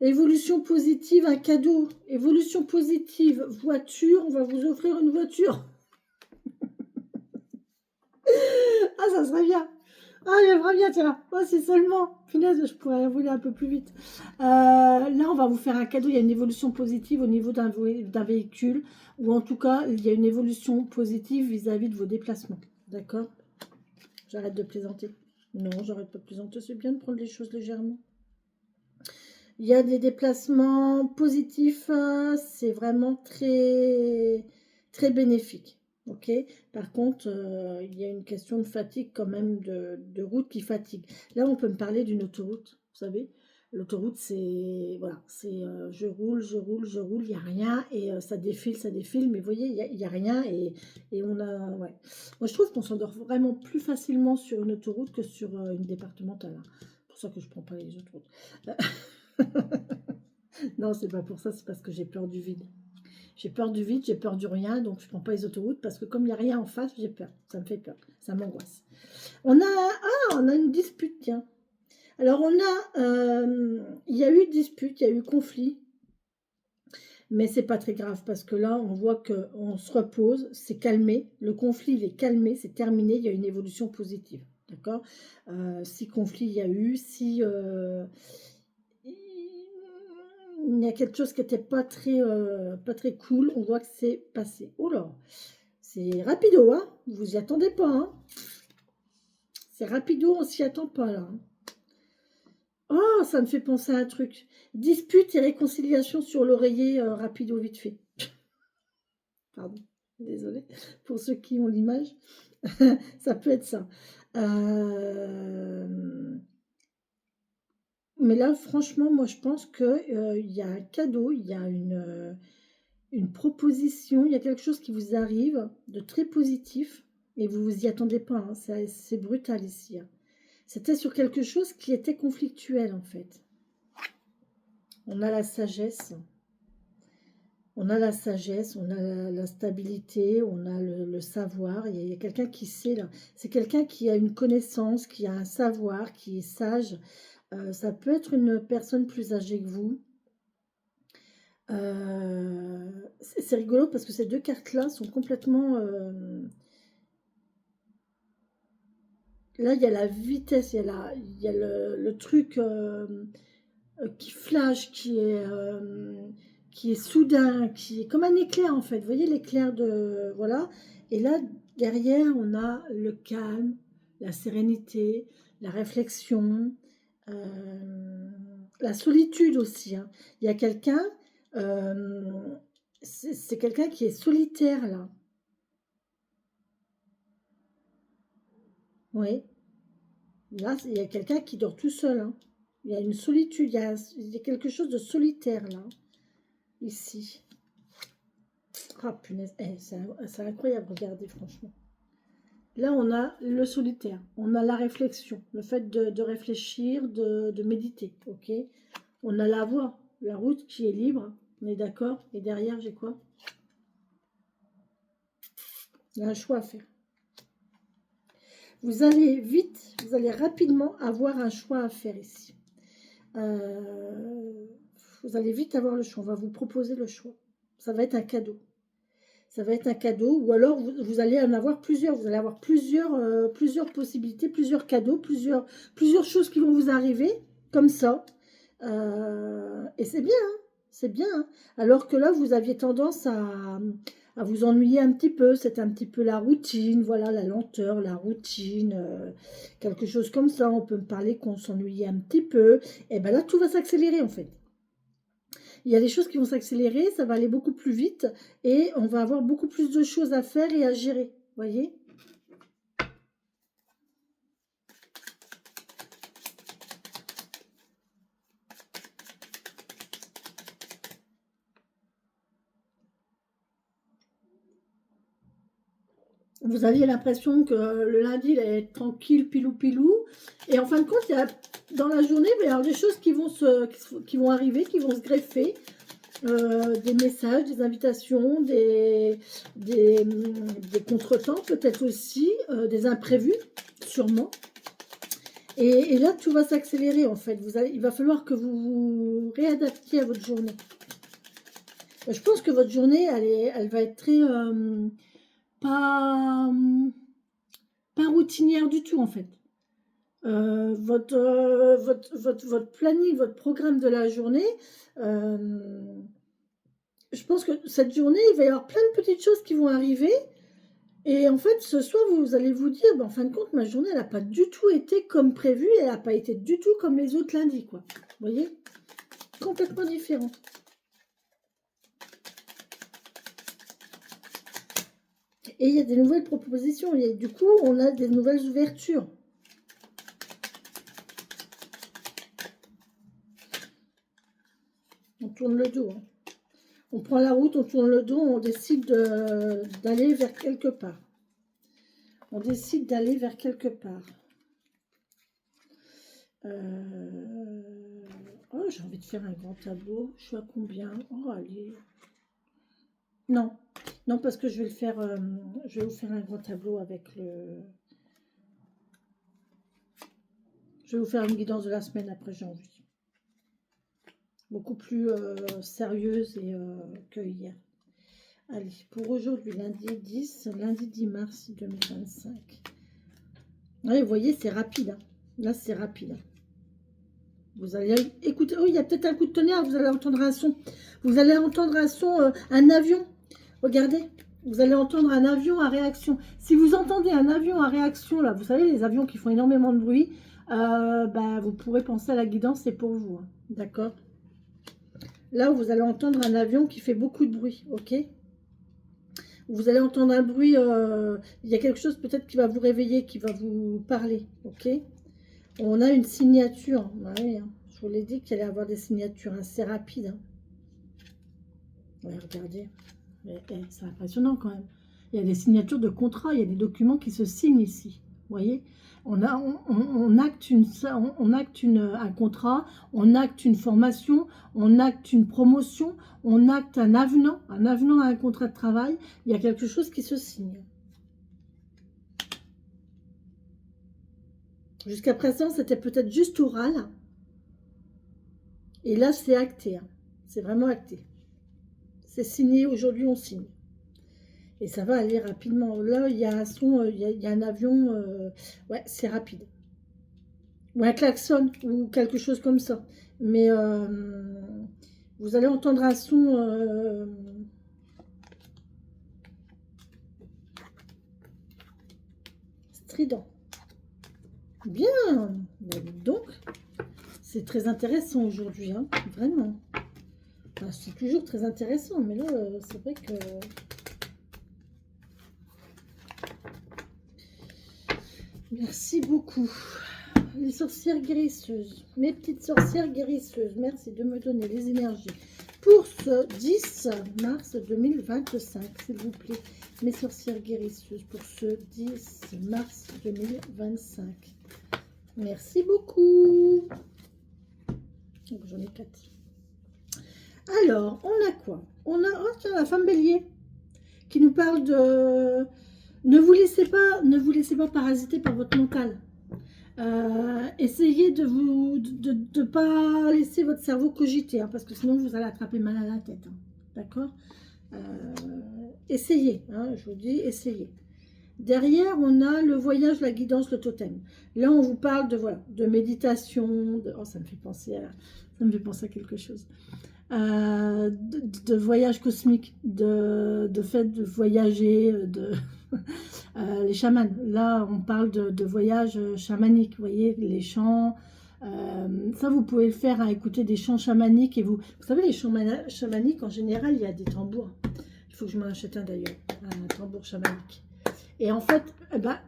Évolution positive, un cadeau. Évolution positive, voiture. On va vous offrir une voiture. Ah, ça serait bien. Ah, j'aimerais bien, tiens. Oh, c'est seulement. Punaise, je pourrais rouler un peu plus vite. Là, on va vous faire un cadeau. Il y a une évolution positive au niveau d'un véhicule. Ou en tout cas, il y a une évolution positive vis-à-vis de vos déplacements. D'accord? J'arrête de plaisanter. Non, j'arrête pas de plaisanter. C'est bien de prendre les choses légèrement. Il y a des déplacements positifs. C'est vraiment très, très bénéfique. Ok. Par contre, il y a une question de fatigue quand même, de route qui fatigue. Là, on peut me parler d'une autoroute, vous savez. L'autoroute, c'est, voilà, c'est je roule, il n'y a rien et ça défile, mais vous voyez, il y a rien et on a, ouais. Moi, je trouve qu'on s'endort vraiment plus facilement sur une autoroute que sur une départementale. Hein. C'est pour ça que je ne prends pas les autoroutes. Non, c'est pas pour ça, c'est parce que j'ai peur du vide. J'ai peur du vide, j'ai peur du rien, donc je ne prends pas les autoroutes parce que comme il n'y a rien en face, j'ai peur. Ça me fait peur, ça m'angoisse. On a une dispute, tiens. Alors il y a eu dispute, il y a eu conflit, mais c'est pas très grave parce que là, on voit qu'on se repose, c'est calmé, le conflit il est calmé, c'est terminé, il y a une évolution positive, d'accord. Si conflit il y a eu, si il y a quelque chose qui n'était pas très cool, on voit que c'est passé. Oh là, c'est rapido, hein. Vous vous y attendez pas, hein. C'est rapido, on s'y attend pas, là. Oh, ça me fait penser à un truc. Dispute et réconciliation sur l'oreiller, rapido, vite fait. Pardon, désolée pour ceux qui ont l'image. Ça peut être ça. Mais là, franchement, moi, je pense qu'il y a un cadeau, il y a une proposition, il y a quelque chose qui vous arrive de très positif et vous vous y attendez pas, hein. C'est brutal ici, hein. C'était sur quelque chose qui était conflictuel, en fait. On a la sagesse. On a la sagesse, on a la stabilité, on a le savoir. Il y a quelqu'un qui sait, là. C'est quelqu'un qui a une connaissance, qui a un savoir, qui est sage. Ça peut être une personne plus âgée que vous. C'est rigolo parce que ces deux cartes-là sont complètement... Là, il y a la vitesse, il y a le truc qui flash, qui est soudain, qui est comme un éclair en fait. Vous voyez l'éclair de... Voilà. Et là, derrière, on a le calme, la sérénité, la réflexion, la solitude aussi, hein. Il y a quelqu'un, c'est quelqu'un qui est solitaire là. Oui. Là, il y a quelqu'un qui dort tout seul, hein. Il y a une solitude, il y a quelque chose de solitaire là, ici. Ah punaise, c'est incroyable, regardez franchement. Là, on a le solitaire, on a la réflexion, le fait de réfléchir, de méditer, ok. On a la route qui est libre, on est d'accord. Et derrière, j'ai quoi? Il y a un choix à faire. Vous allez vite, vous allez rapidement avoir un choix à faire ici. Vous allez vite avoir le choix, on va vous proposer le choix. Ça va être un cadeau. Ça va être un cadeau, ou alors vous allez en avoir plusieurs. Vous allez avoir plusieurs possibilités, plusieurs cadeaux, plusieurs choses qui vont vous arriver, comme ça. Et c'est bien, hein, c'est bien, hein. Alors que là, vous aviez tendance à vous ennuyer un petit peu. C'est un petit peu la routine, voilà, la lenteur, la routine, quelque chose comme ça. On peut me parler qu'on s'ennuyait un petit peu. Et bien là, tout va s'accélérer, en fait. Il y a des choses qui vont s'accélérer, ça va aller beaucoup plus vite et on va avoir beaucoup plus de choses à faire et à gérer. Voyez? Vous aviez l'impression que le lundi, il allait être tranquille, pilou-pilou. Et en fin de compte, dans la journée, il va y avoir des choses qui vont arriver, qui vont se greffer. Des messages, des invitations, des contretemps, peut-être aussi, des imprévus, sûrement. Et là, tout va s'accélérer, en fait. Il va falloir que vous vous réadaptiez à votre journée. Je pense que votre journée, elle va être très... pas routinière du tout, en fait. Votre planning, votre programme de la journée... je pense que cette journée, il va y avoir plein de petites choses qui vont arriver. Et en fait, ce soir, vous allez vous dire, en fin de compte, ma journée, elle n'a pas du tout été comme prévu. Elle n'a pas été du tout comme les autres lundis, quoi. Vous voyez? Complètement différent. Et il y a des nouvelles propositions. Et du coup, on a des nouvelles ouvertures. On tourne le dos, hein. On prend la route, on tourne le dos, on décide d'aller vers quelque part. On décide d'aller vers quelque part. Oh, j'ai envie de faire un grand tableau. Je suis à combien? Oh, allez. Non. Non, parce que je vais vous faire un grand tableau avec le... Je vais vous faire une guidance de la semaine après, j'ai envie. Beaucoup plus sérieuse que hier. Allez, pour aujourd'hui, lundi 10 mars 2025. Ouais, vous voyez, c'est rapide, hein. Là, c'est rapide, hein. Vous allez écouter. Oh, il y a peut-être un coup de tonnerre. Vous allez entendre un son. Vous allez entendre un son, un avion. Regardez. Vous allez entendre un avion à réaction. Si vous entendez un avion à réaction, là, vous savez, les avions qui font énormément de bruit, bah, vous pourrez penser à la guidance, c'est pour vous. Hein. D'accord? Là, vous allez entendre un avion qui fait beaucoup de bruit, ok? Vous allez entendre un bruit, il y a quelque chose peut-être qui va vous réveiller, qui va vous parler, ok? On a une signature, ouais, hein. Je vous l'ai dit qu'il allait y avoir des signatures assez rapides. Hein. Ouais, regardez. C'est impressionnant quand même. Il y a des signatures de contrats, il y a des documents qui se signent ici. Vous voyez, on acte, un contrat, on acte une formation, on acte une promotion, on acte un avenant à un contrat de travail. Il y a quelque chose qui se signe. Jusqu'à présent, c'était peut-être juste oral. Et là, c'est acté. Hein. C'est vraiment acté. C'est signé, aujourd'hui on signe. Et ça va aller rapidement. Là, il y a un son, il y a un avion, ouais, c'est rapide. Ou un klaxon, ou quelque chose comme ça. Mais vous allez entendre un son strident. Bien, donc, c'est très intéressant aujourd'hui, hein, vraiment. Enfin, c'est toujours très intéressant, mais là, c'est vrai que... Merci beaucoup. Les sorcières guérisseuses, mes petites sorcières guérisseuses, merci de me donner les énergies pour ce 10 mars 2025, s'il vous plaît. Mes sorcières guérisseuses pour ce 10 mars 2025. Merci beaucoup. J'en ai 4. Alors, on a quoi? On a, oh tiens, la femme bélier qui nous parle de... Ne vous laissez pas parasiter par votre mental. Essayez de ne pas laisser votre cerveau cogiter, hein, parce que sinon vous allez attraper mal à la tête. Hein, d'accord? Essayez, hein, je vous dis, essayez. Derrière, on a le voyage, la guidance, le totem. Là, on vous parle de, voilà, de méditation. Oh, ça me fait penser à quelque chose. De voyage cosmique, de fait de voyager, les chamans. Là, on parle de voyage chamanique, vous voyez, les chants. Ça, vous pouvez le faire à écouter des chants chamaniques. Et vous savez, les chants chamaniques, en général, il y a des tambours. Il faut que je m'en achète un d'ailleurs, un tambour chamanique. Et en fait,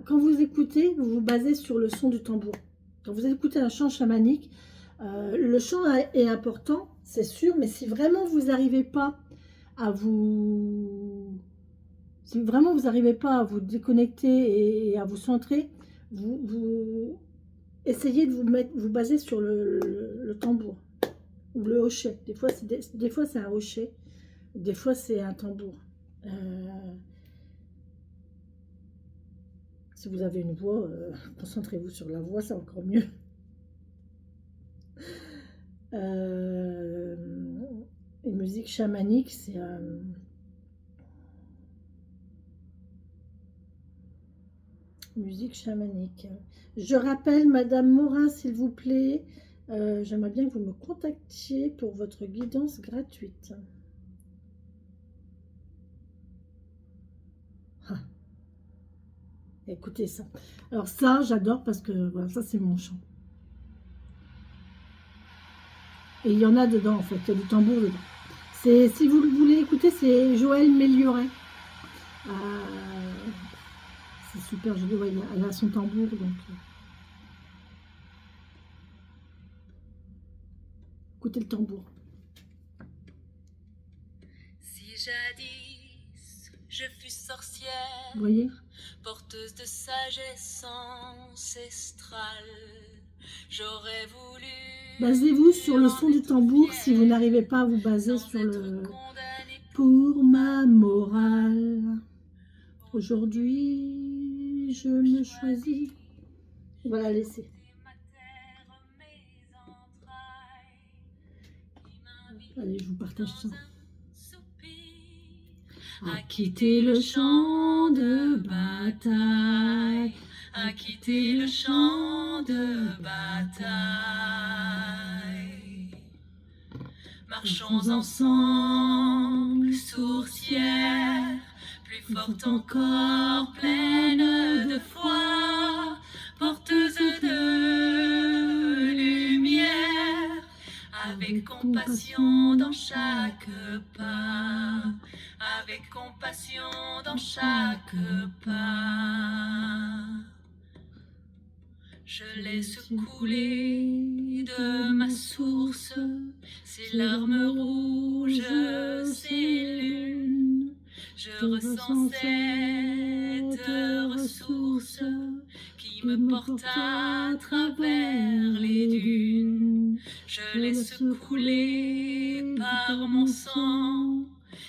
quand vous écoutez, vous vous basez sur le son du tambour. Quand vous écoutez un chant chamanique, le chant est important, c'est sûr, mais si vraiment vous n'arrivez pas à vous... Si vraiment vous n'arrivez pas à vous déconnecter et à vous centrer, vous essayez de vous baser sur le tambour ou le hochet. Des fois, c'est un hochet, des fois, c'est un tambour. Si vous avez une voix, concentrez-vous sur la voix, c'est encore mieux. Une musique chamanique, c'est... musique chamanique. Je rappelle, Madame Morin, s'il vous plaît, j'aimerais bien que vous me contactiez pour votre guidance gratuite. Ah. Écoutez ça. Alors ça, j'adore parce que voilà, ça c'est mon chant. Et il y en a dedans en fait, il y a du tambour dedans. Si vous le voulez écouter, c'est Joël Mélioret. C'est super joli, ouais, elle a son tambour donc. Écoutez le tambour. Si jadis je fus sorcière, Vous voyez, porteuse de sagesse ancestrale, j'aurais voulu. Basez-vous sur le son du tambour si vous n'arrivez pas à vous baser sur le... Pour ma morale, aujourd'hui je me choisis. Voilà, laissez. Allez, je vous partage ça. À quitter le champ de bataille, à quitter le champ de bataille. Marchons ensemble, sourcières, plus forte encore, pleine de foi, porteuse de lumière, avec compassion dans chaque pas, avec compassion dans chaque pas. Je laisse couler de ma source ces larmes rouges, ces lunes. Je ressens cette ressource qui me porte à travers les dunes. Je laisse couler par mon sang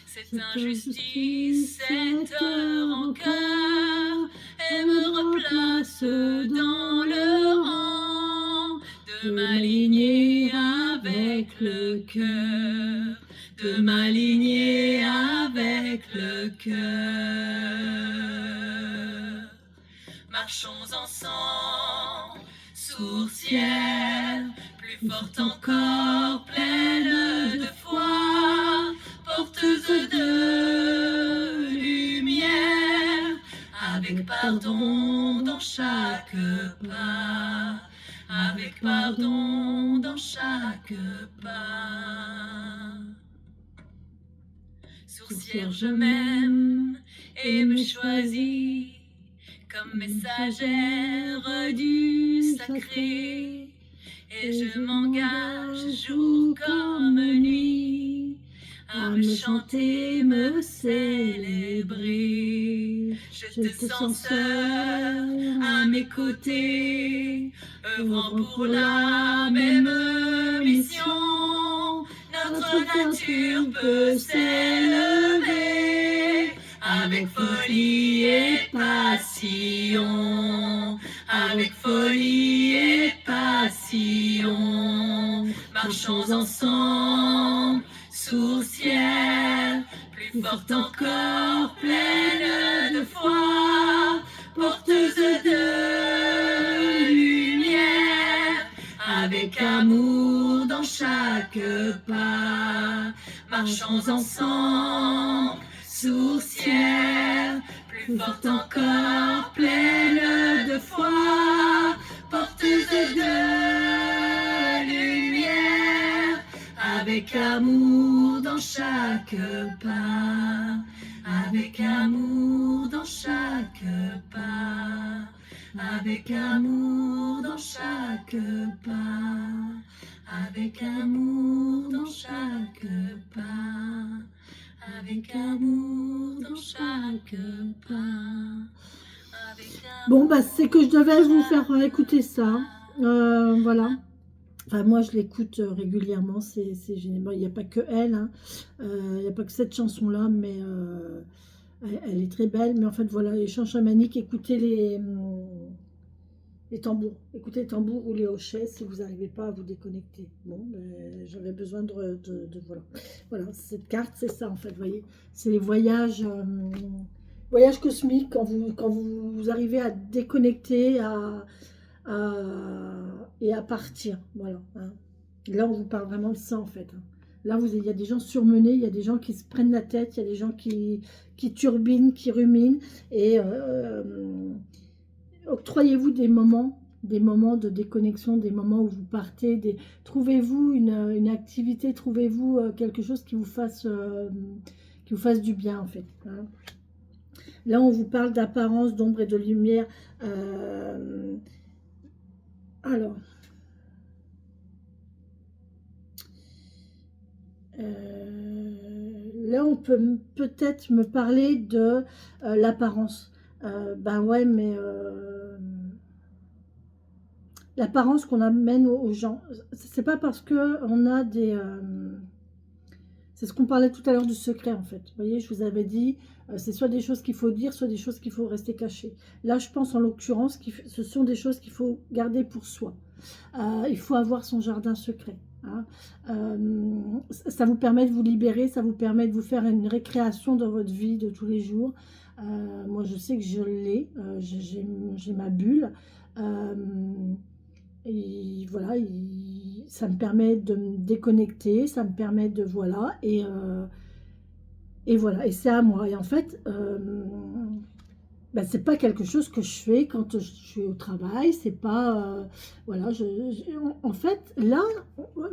cette injustice, cette rancœur, et me replace dans le rang de m'aligner avec le cœur, de m'aligner avec le cœur. Marchons ensemble, sourcière, plus forte encore, pleine de foi, porteuse de lumière, avec pardon dans chaque pas, avec pardon dans chaque pas. Sourcière, je m'aime et me choisis comme messagère du sacré, et je m'engage jour comme nuit à me chanter, me célébrer. Je te sens seul à mes côtés, œuvrant pour la même mission. Notre nature peut s'élever avec folie et passion, avec folie et passion. Marchons ensemble, sourcière, plus forte encore, pleine de foi, porteuse de lumière, avec amour dans chaque pas. Marchons ensemble, sourcière, plus forte encore, pleine de foi, porteuse de lumière, avec amour dans chaque pas, avec amour dans chaque pas, avec amour dans chaque pas, avec amour dans chaque pas, avec amour dans chaque pas. Bon, bah, c'est que je devais vous faire écouter ça. Voilà. Enfin, moi, je l'écoute régulièrement. C'est génial. Bon, il n'y a pas que elle. Hein. Il n'y a pas que cette chanson-là, mais elle est très belle. Mais en fait, voilà, les chants chamaniques, écoutez les tambours. Écoutez les tambours ou les hochets si vous n'arrivez pas à vous déconnecter. Bon, ben, j'avais besoin de voilà. Voilà, cette carte, c'est ça, en fait, vous voyez. C'est les voyages... voyage cosmique, quand vous arrivez à déconnecter et à partir. Voilà. Hein. Là, on vous parle vraiment de ça, en fait. Hein. Là, il y a des gens surmenés, il y a des gens qui se prennent la tête, il y a des gens qui turbinent, qui ruminent. Et octroyez-vous des moments de déconnexion, des moments où vous partez. Trouvez-vous une activité, trouvez-vous quelque chose qui vous fasse du bien, en fait. Hein. Là, on vous parle d'apparence, d'ombre et de lumière. Alors, là, on peut peut-être me parler de l'apparence. Ben ouais, mais l'apparence qu'on amène aux gens, c'est pas parce que on a des... c'est ce qu'on parlait tout à l'heure du secret, en fait. Vous voyez, je vous avais dit, c'est soit des choses qu'il faut dire, soit des choses qu'il faut rester cachées. Là, je pense en l'occurrence que ce sont des choses qu'il faut garder pour soi. Il faut avoir son jardin secret. Hein. Ça vous permet de vous libérer, ça vous permet de vous faire une récréation dans votre vie de tous les jours. Moi, je sais que je l'ai, j'ai ma bulle. Et voilà, ça me permet de me déconnecter, ça me permet de... Voilà, et Et voilà, et c'est à moi. Et en fait, ben, c'est pas quelque chose que je fais quand je suis au travail, c'est pas... voilà, en fait, là,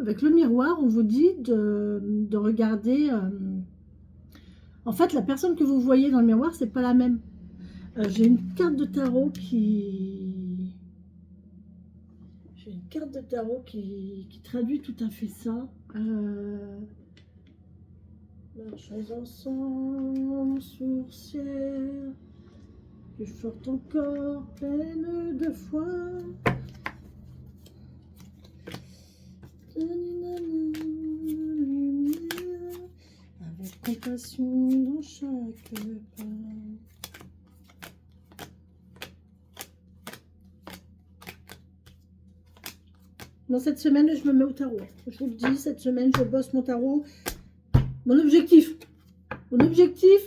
avec le miroir, on vous dit de regarder... en fait, la personne que vous voyez dans le miroir, c'est pas la même. J'ai une carte de tarot qui... J'ai une carte de tarot qui traduit tout à fait ça. Marchons ensemble, sourcière, plus forte encore, pleine de foi. Avec compassion dans chaque pas. Dans cette semaine, je me mets au tarot. Je vous le dis, cette semaine, je bosse mon tarot. Mon objectif,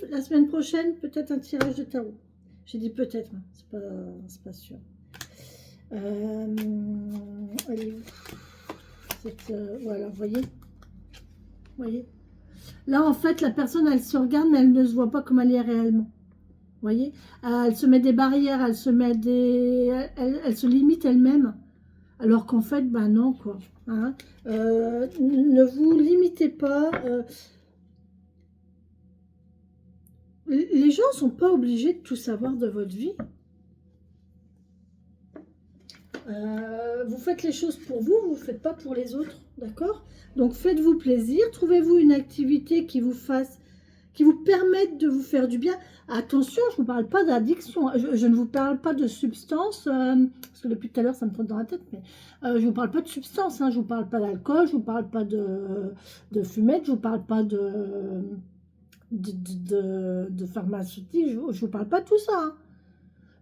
la semaine prochaine, peut-être un tirage de tarot. J'ai dit peut-être, hein, c'est pas sûr. Allez, voilà, vous voyez. Là, en fait, la personne, elle se regarde, mais elle ne se voit pas comme elle est réellement. Vous voyez, elle se met des barrières, elle se limite elle-même. Alors qu'en fait, ben non, quoi. Hein. Ne vous limitez pas. Les gens ne sont pas obligés de tout savoir de votre vie. Vous faites les choses pour vous, vous ne faites pas pour les autres, d'accord? Donc faites-vous plaisir, trouvez-vous une activité qui vous permette de vous faire du bien. Attention, je ne vous parle pas d'addiction, je ne vous parle pas de substance, parce que depuis tout à l'heure ça me trotte dans la tête, mais je ne vous parle pas de substance, hein, je ne vous parle pas d'alcool, je ne vous parle pas de fumette, je ne vous parle pas de pharmaceutique, je ne vous parle pas de tout ça. Hein.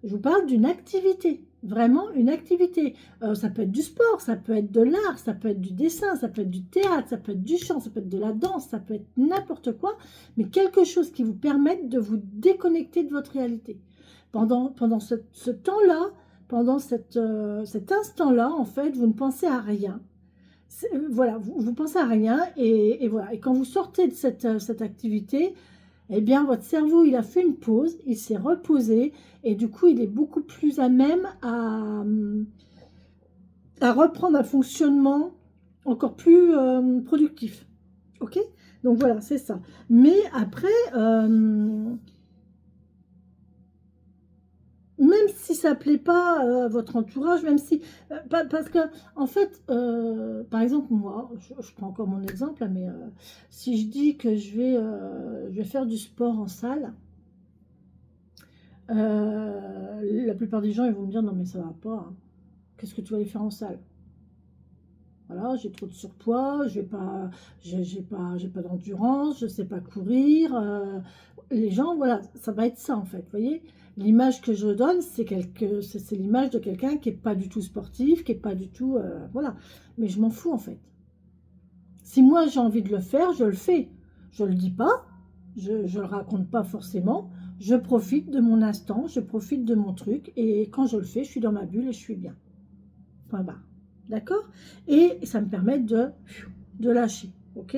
Je vous parle d'une activité, vraiment une activité. Ça peut être du sport, ça peut être de l'art, ça peut être du dessin, ça peut être du théâtre, ça peut être du chant, ça peut être de la danse, ça peut être n'importe quoi, mais quelque chose qui vous permette de vous déconnecter de votre réalité. Pendant ce temps-là, pendant cet instant-là, en fait, vous ne pensez à rien. Voilà, vous pensez à rien et voilà. Et quand vous sortez de cette activité, eh bien, votre cerveau, il a fait une pause, il s'est reposé et du coup, il est beaucoup plus à même à reprendre un fonctionnement encore plus productif. Ok? Donc voilà, c'est ça. Mais après, même si ça ne plaît pas à votre entourage, même si... parce que, en fait, par exemple, moi, je prends encore mon exemple, là, mais si je dis que je vais faire du sport en salle, la plupart des gens, ils vont me dire, non, mais ça va pas. Hein. Qu'est-ce que tu vas aller faire en salle? Voilà, j'ai trop de surpoids, j'ai pas d'endurance, je sais pas courir. Les gens, voilà, ça va être ça, en fait, vous voyez? L'image que je donne, c'est l'image de quelqu'un qui n'est pas du tout sportif, qui n'est pas du tout... voilà. Mais je m'en fous, en fait. Si moi, j'ai envie de le faire, je le fais. Je ne le dis pas, je ne le raconte pas forcément. Je profite de mon instant, je profite de mon truc. Et quand je le fais, je suis dans ma bulle et je suis bien. Point barre. D'accord? Et ça me permet de lâcher. Ok?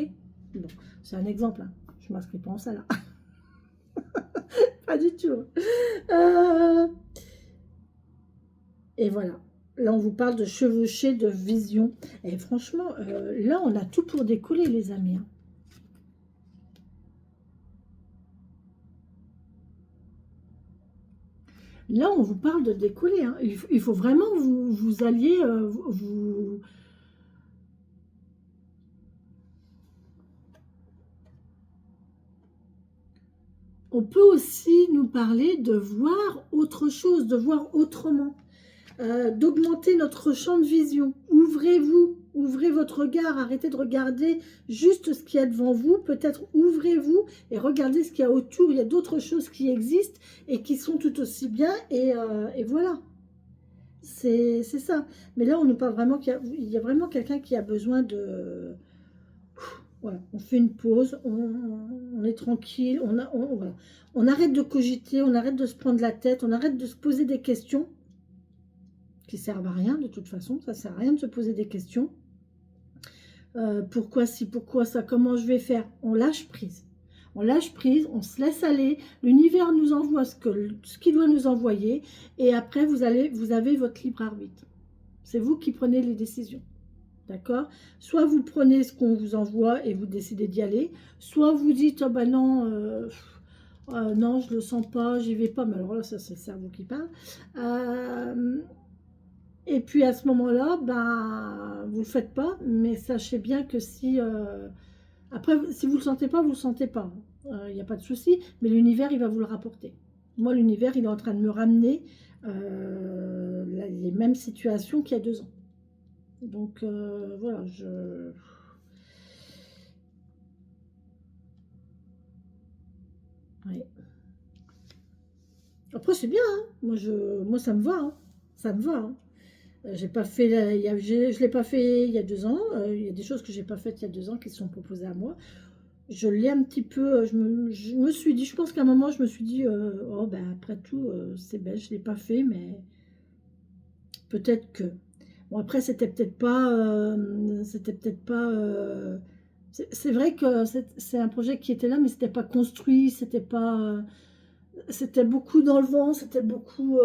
Bon, c'est un exemple. Hein. Je ne m'inscris pas en salle. Pas du tout. Et voilà. Là, on vous parle de chevaucher, de vision. Et franchement, là, on a tout pour décoller, les amis. Hein. Là, on vous parle de décoller. Hein. Il faut vraiment vous allier, On peut aussi nous parler de voir autre chose, de voir autrement, d'augmenter notre champ de vision. Ouvrez-vous, ouvrez votre regard, arrêtez de regarder juste ce qu'il y a devant vous. Peut-être ouvrez-vous et regardez ce qu'il y a autour. Il y a d'autres choses qui existent et qui sont tout aussi bien. Et voilà, c'est ça. Mais là, on nous parle vraiment qu'il y a vraiment quelqu'un qui a besoin de... Voilà, on fait une pause, on est tranquille, voilà. On arrête de cogiter, on arrête de se prendre la tête, on arrête de se poser des questions qui ne servent à rien de toute façon, ça ne sert à rien de se poser des questions. Pourquoi ci, pourquoi ça, comment je vais faire? On lâche prise. on lâche prise, on se laisse aller, l'univers nous envoie ce qu'il doit nous envoyer, et après vous avez votre libre arbitre. C'est vous qui prenez les décisions. D'accord? Soit vous prenez ce qu'on vous envoie et vous décidez d'y aller, soit vous dites, oh ben non, non, je le sens pas, j'y vais pas, mais alors là, ça c'est le cerveau qui parle. Et puis à ce moment-là, ben, vous le faites pas, mais sachez bien que si... après, si vous le sentez pas, vous le sentez pas. Il n'y a pas de souci, mais l'univers, il va vous le rapporter. Moi, l'univers, il est en train de me ramener les mêmes situations qu'il y a 2 ans. Donc, voilà, Ouais. Après, c'est bien, hein. Moi, ça me va, hein. Ça me va, hein. J'ai pas fait, je l'ai pas fait il y a 2 ans. Il y a des choses que j'ai pas faites il y a 2 ans qui se sont proposées à moi. Je l'ai un petit peu, je me suis dit, je pense qu'à un moment, je me suis dit, oh ben après tout, c'est bête, je l'ai pas fait, mais peut-être que... Bon, après, c'était peut-être pas... c'est vrai que c'est un projet qui était là, mais c'était pas construit, c'était pas... c'était beaucoup dans le vent, c'était beaucoup...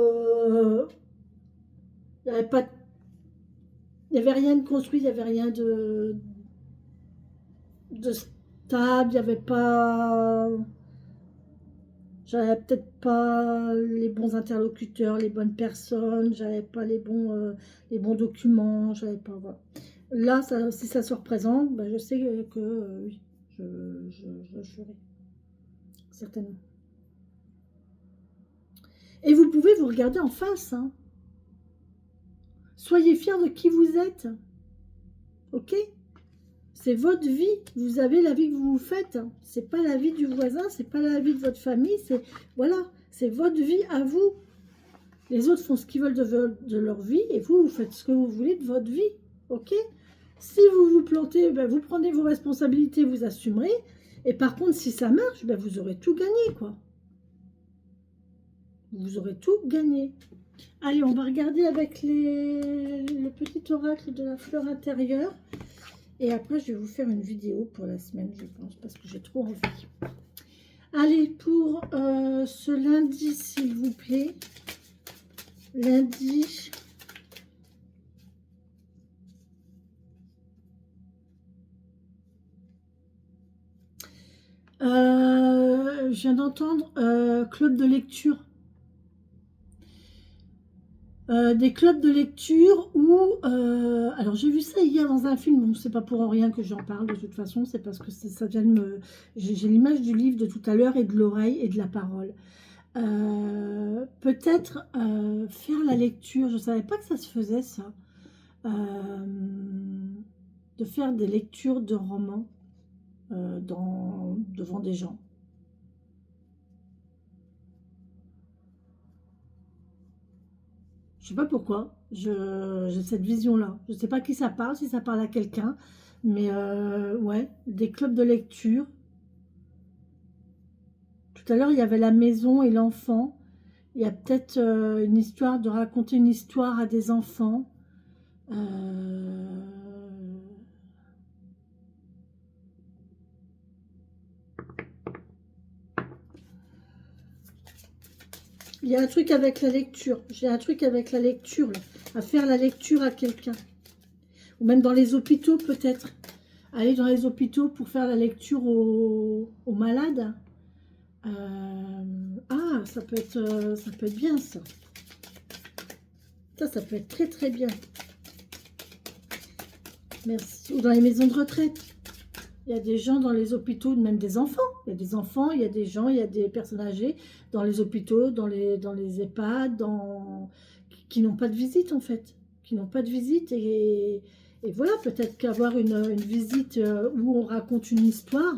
il n'y avait pas... Il n'y avait rien de construit, il n'y avait rien de stable, il n'y avait pas... J'avais peut-être pas les bons interlocuteurs, les bonnes personnes, j'avais pas les bons documents, j'avais pas... Voilà. Là, si ça se représente, ben, je sais que oui, je le ferai. Certainement. Et vous pouvez vous regarder en face. Hein. Soyez fiers de qui vous êtes. Ok? C'est votre vie. Vous avez la vie que vous vous faites. C'est pas la vie du voisin, c'est pas la vie de votre famille. Voilà, c'est votre vie à vous. Les autres font ce qu'ils veulent de leur vie et vous faites ce que vous voulez de votre vie. Ok? Si vous vous plantez, ben vous prenez vos responsabilités, vous assumerez. Et par contre, si ça marche, ben vous aurez tout gagné, quoi. Vous aurez tout gagné. Allez, on va regarder avec le petit oracle de la fleur intérieure. Et après, je vais vous faire une vidéo pour la semaine, je pense, parce que j'ai trop envie. Allez, pour ce lundi, s'il vous plaît. Lundi. Je viens d'entendre club de lecture. Des clubs de lecture où... alors j'ai vu ça hier dans un film, bon, c'est pas pour rien que j'en parle de toute façon, c'est parce que ça vient de me... J'ai l'image du livre de tout à l'heure et de l'oreille et de la parole. Peut-être faire la lecture, je savais pas que ça se faisait ça. De faire des lectures de romans devant des gens. Je sais pas pourquoi, j'ai cette vision-là. Je sais pas qui ça parle, si ça parle à quelqu'un, mais ouais, des clubs de lecture. Tout à l'heure, il y avait la maison et l'enfant. Il y a peut-être une histoire, de raconter une histoire à des enfants. Il y a un truc avec la lecture. J'ai un truc avec la lecture, là. À faire la lecture à quelqu'un. Ou même dans les hôpitaux, peut-être. Aller dans les hôpitaux pour faire la lecture aux malades. Ah, ça peut être bien, ça. Ça peut être très, très bien. Merci. Ou dans les maisons de retraite. Il y a des gens dans les hôpitaux, même des enfants. Il y a des enfants, il y a des gens, il y a des personnes âgées dans les hôpitaux, dans les EHPAD, qui n'ont pas de visite en fait. Qui n'ont pas de visite. Et voilà, peut-être qu'avoir une visite où on raconte une histoire,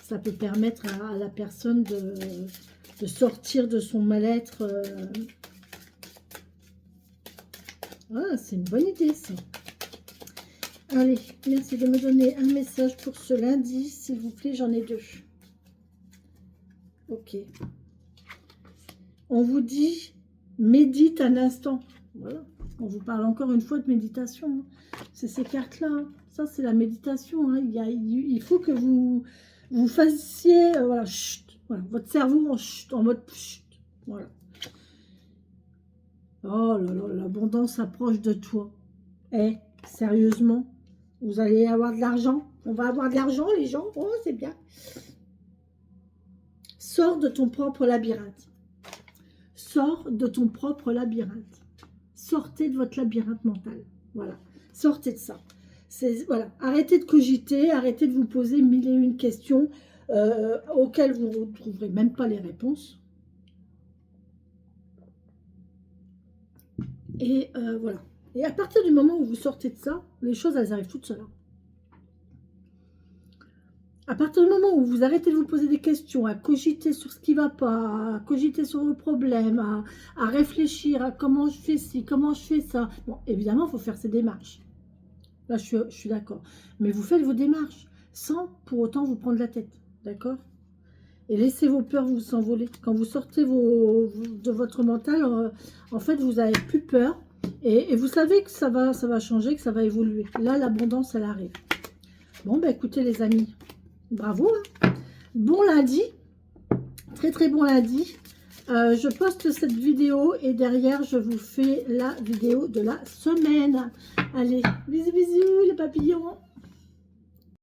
ça peut permettre à la personne de sortir de son mal-être. Voilà, c'est une bonne idée ça. Allez, merci de me donner un message pour ce lundi, s'il vous plaît, j'en ai 2. Ok. On vous dit, médite un instant. Voilà, on vous parle encore une fois de méditation. C'est ces cartes-là. Ça, c'est la méditation. Il faut que vous vous fassiez, voilà, chut, voilà, votre cerveau en, chut, en mode chut, voilà. Oh là là, l'abondance approche de toi. Eh, sérieusement, vous allez avoir de l'argent. On va avoir de l'argent, les gens. Oh, c'est bien. Sors de ton propre labyrinthe. Sors de ton propre labyrinthe. Sortez de votre labyrinthe mental. Voilà. Sortez de ça. Voilà. Arrêtez de cogiter, arrêtez de vous poser 1001 questions auxquelles vous ne retrouverez même pas les réponses. Et voilà. Et à partir du moment où vous sortez de ça, les choses, elles arrivent toutes seules. À partir du moment où vous arrêtez de vous poser des questions, à cogiter sur ce qui ne va pas, à cogiter sur vos problèmes, à réfléchir à comment je fais ci, comment je fais ça. Bon, évidemment, il faut faire ces démarches. Là, je suis d'accord. Mais vous faites vos démarches sans pour autant vous prendre la tête. D'accord? Et laissez vos peurs vous s'envoler. Quand vous sortez de votre mental, en fait, vous n'avez plus peur. Et vous savez que ça va changer, que ça va évoluer. Là, l'abondance, elle arrive. Bon, ben écoutez les amis, bravo. Hein. Bon lundi, très très bon lundi. Je poste cette vidéo et derrière, je vous fais la vidéo de la semaine. Allez, bisous bisous les papillons.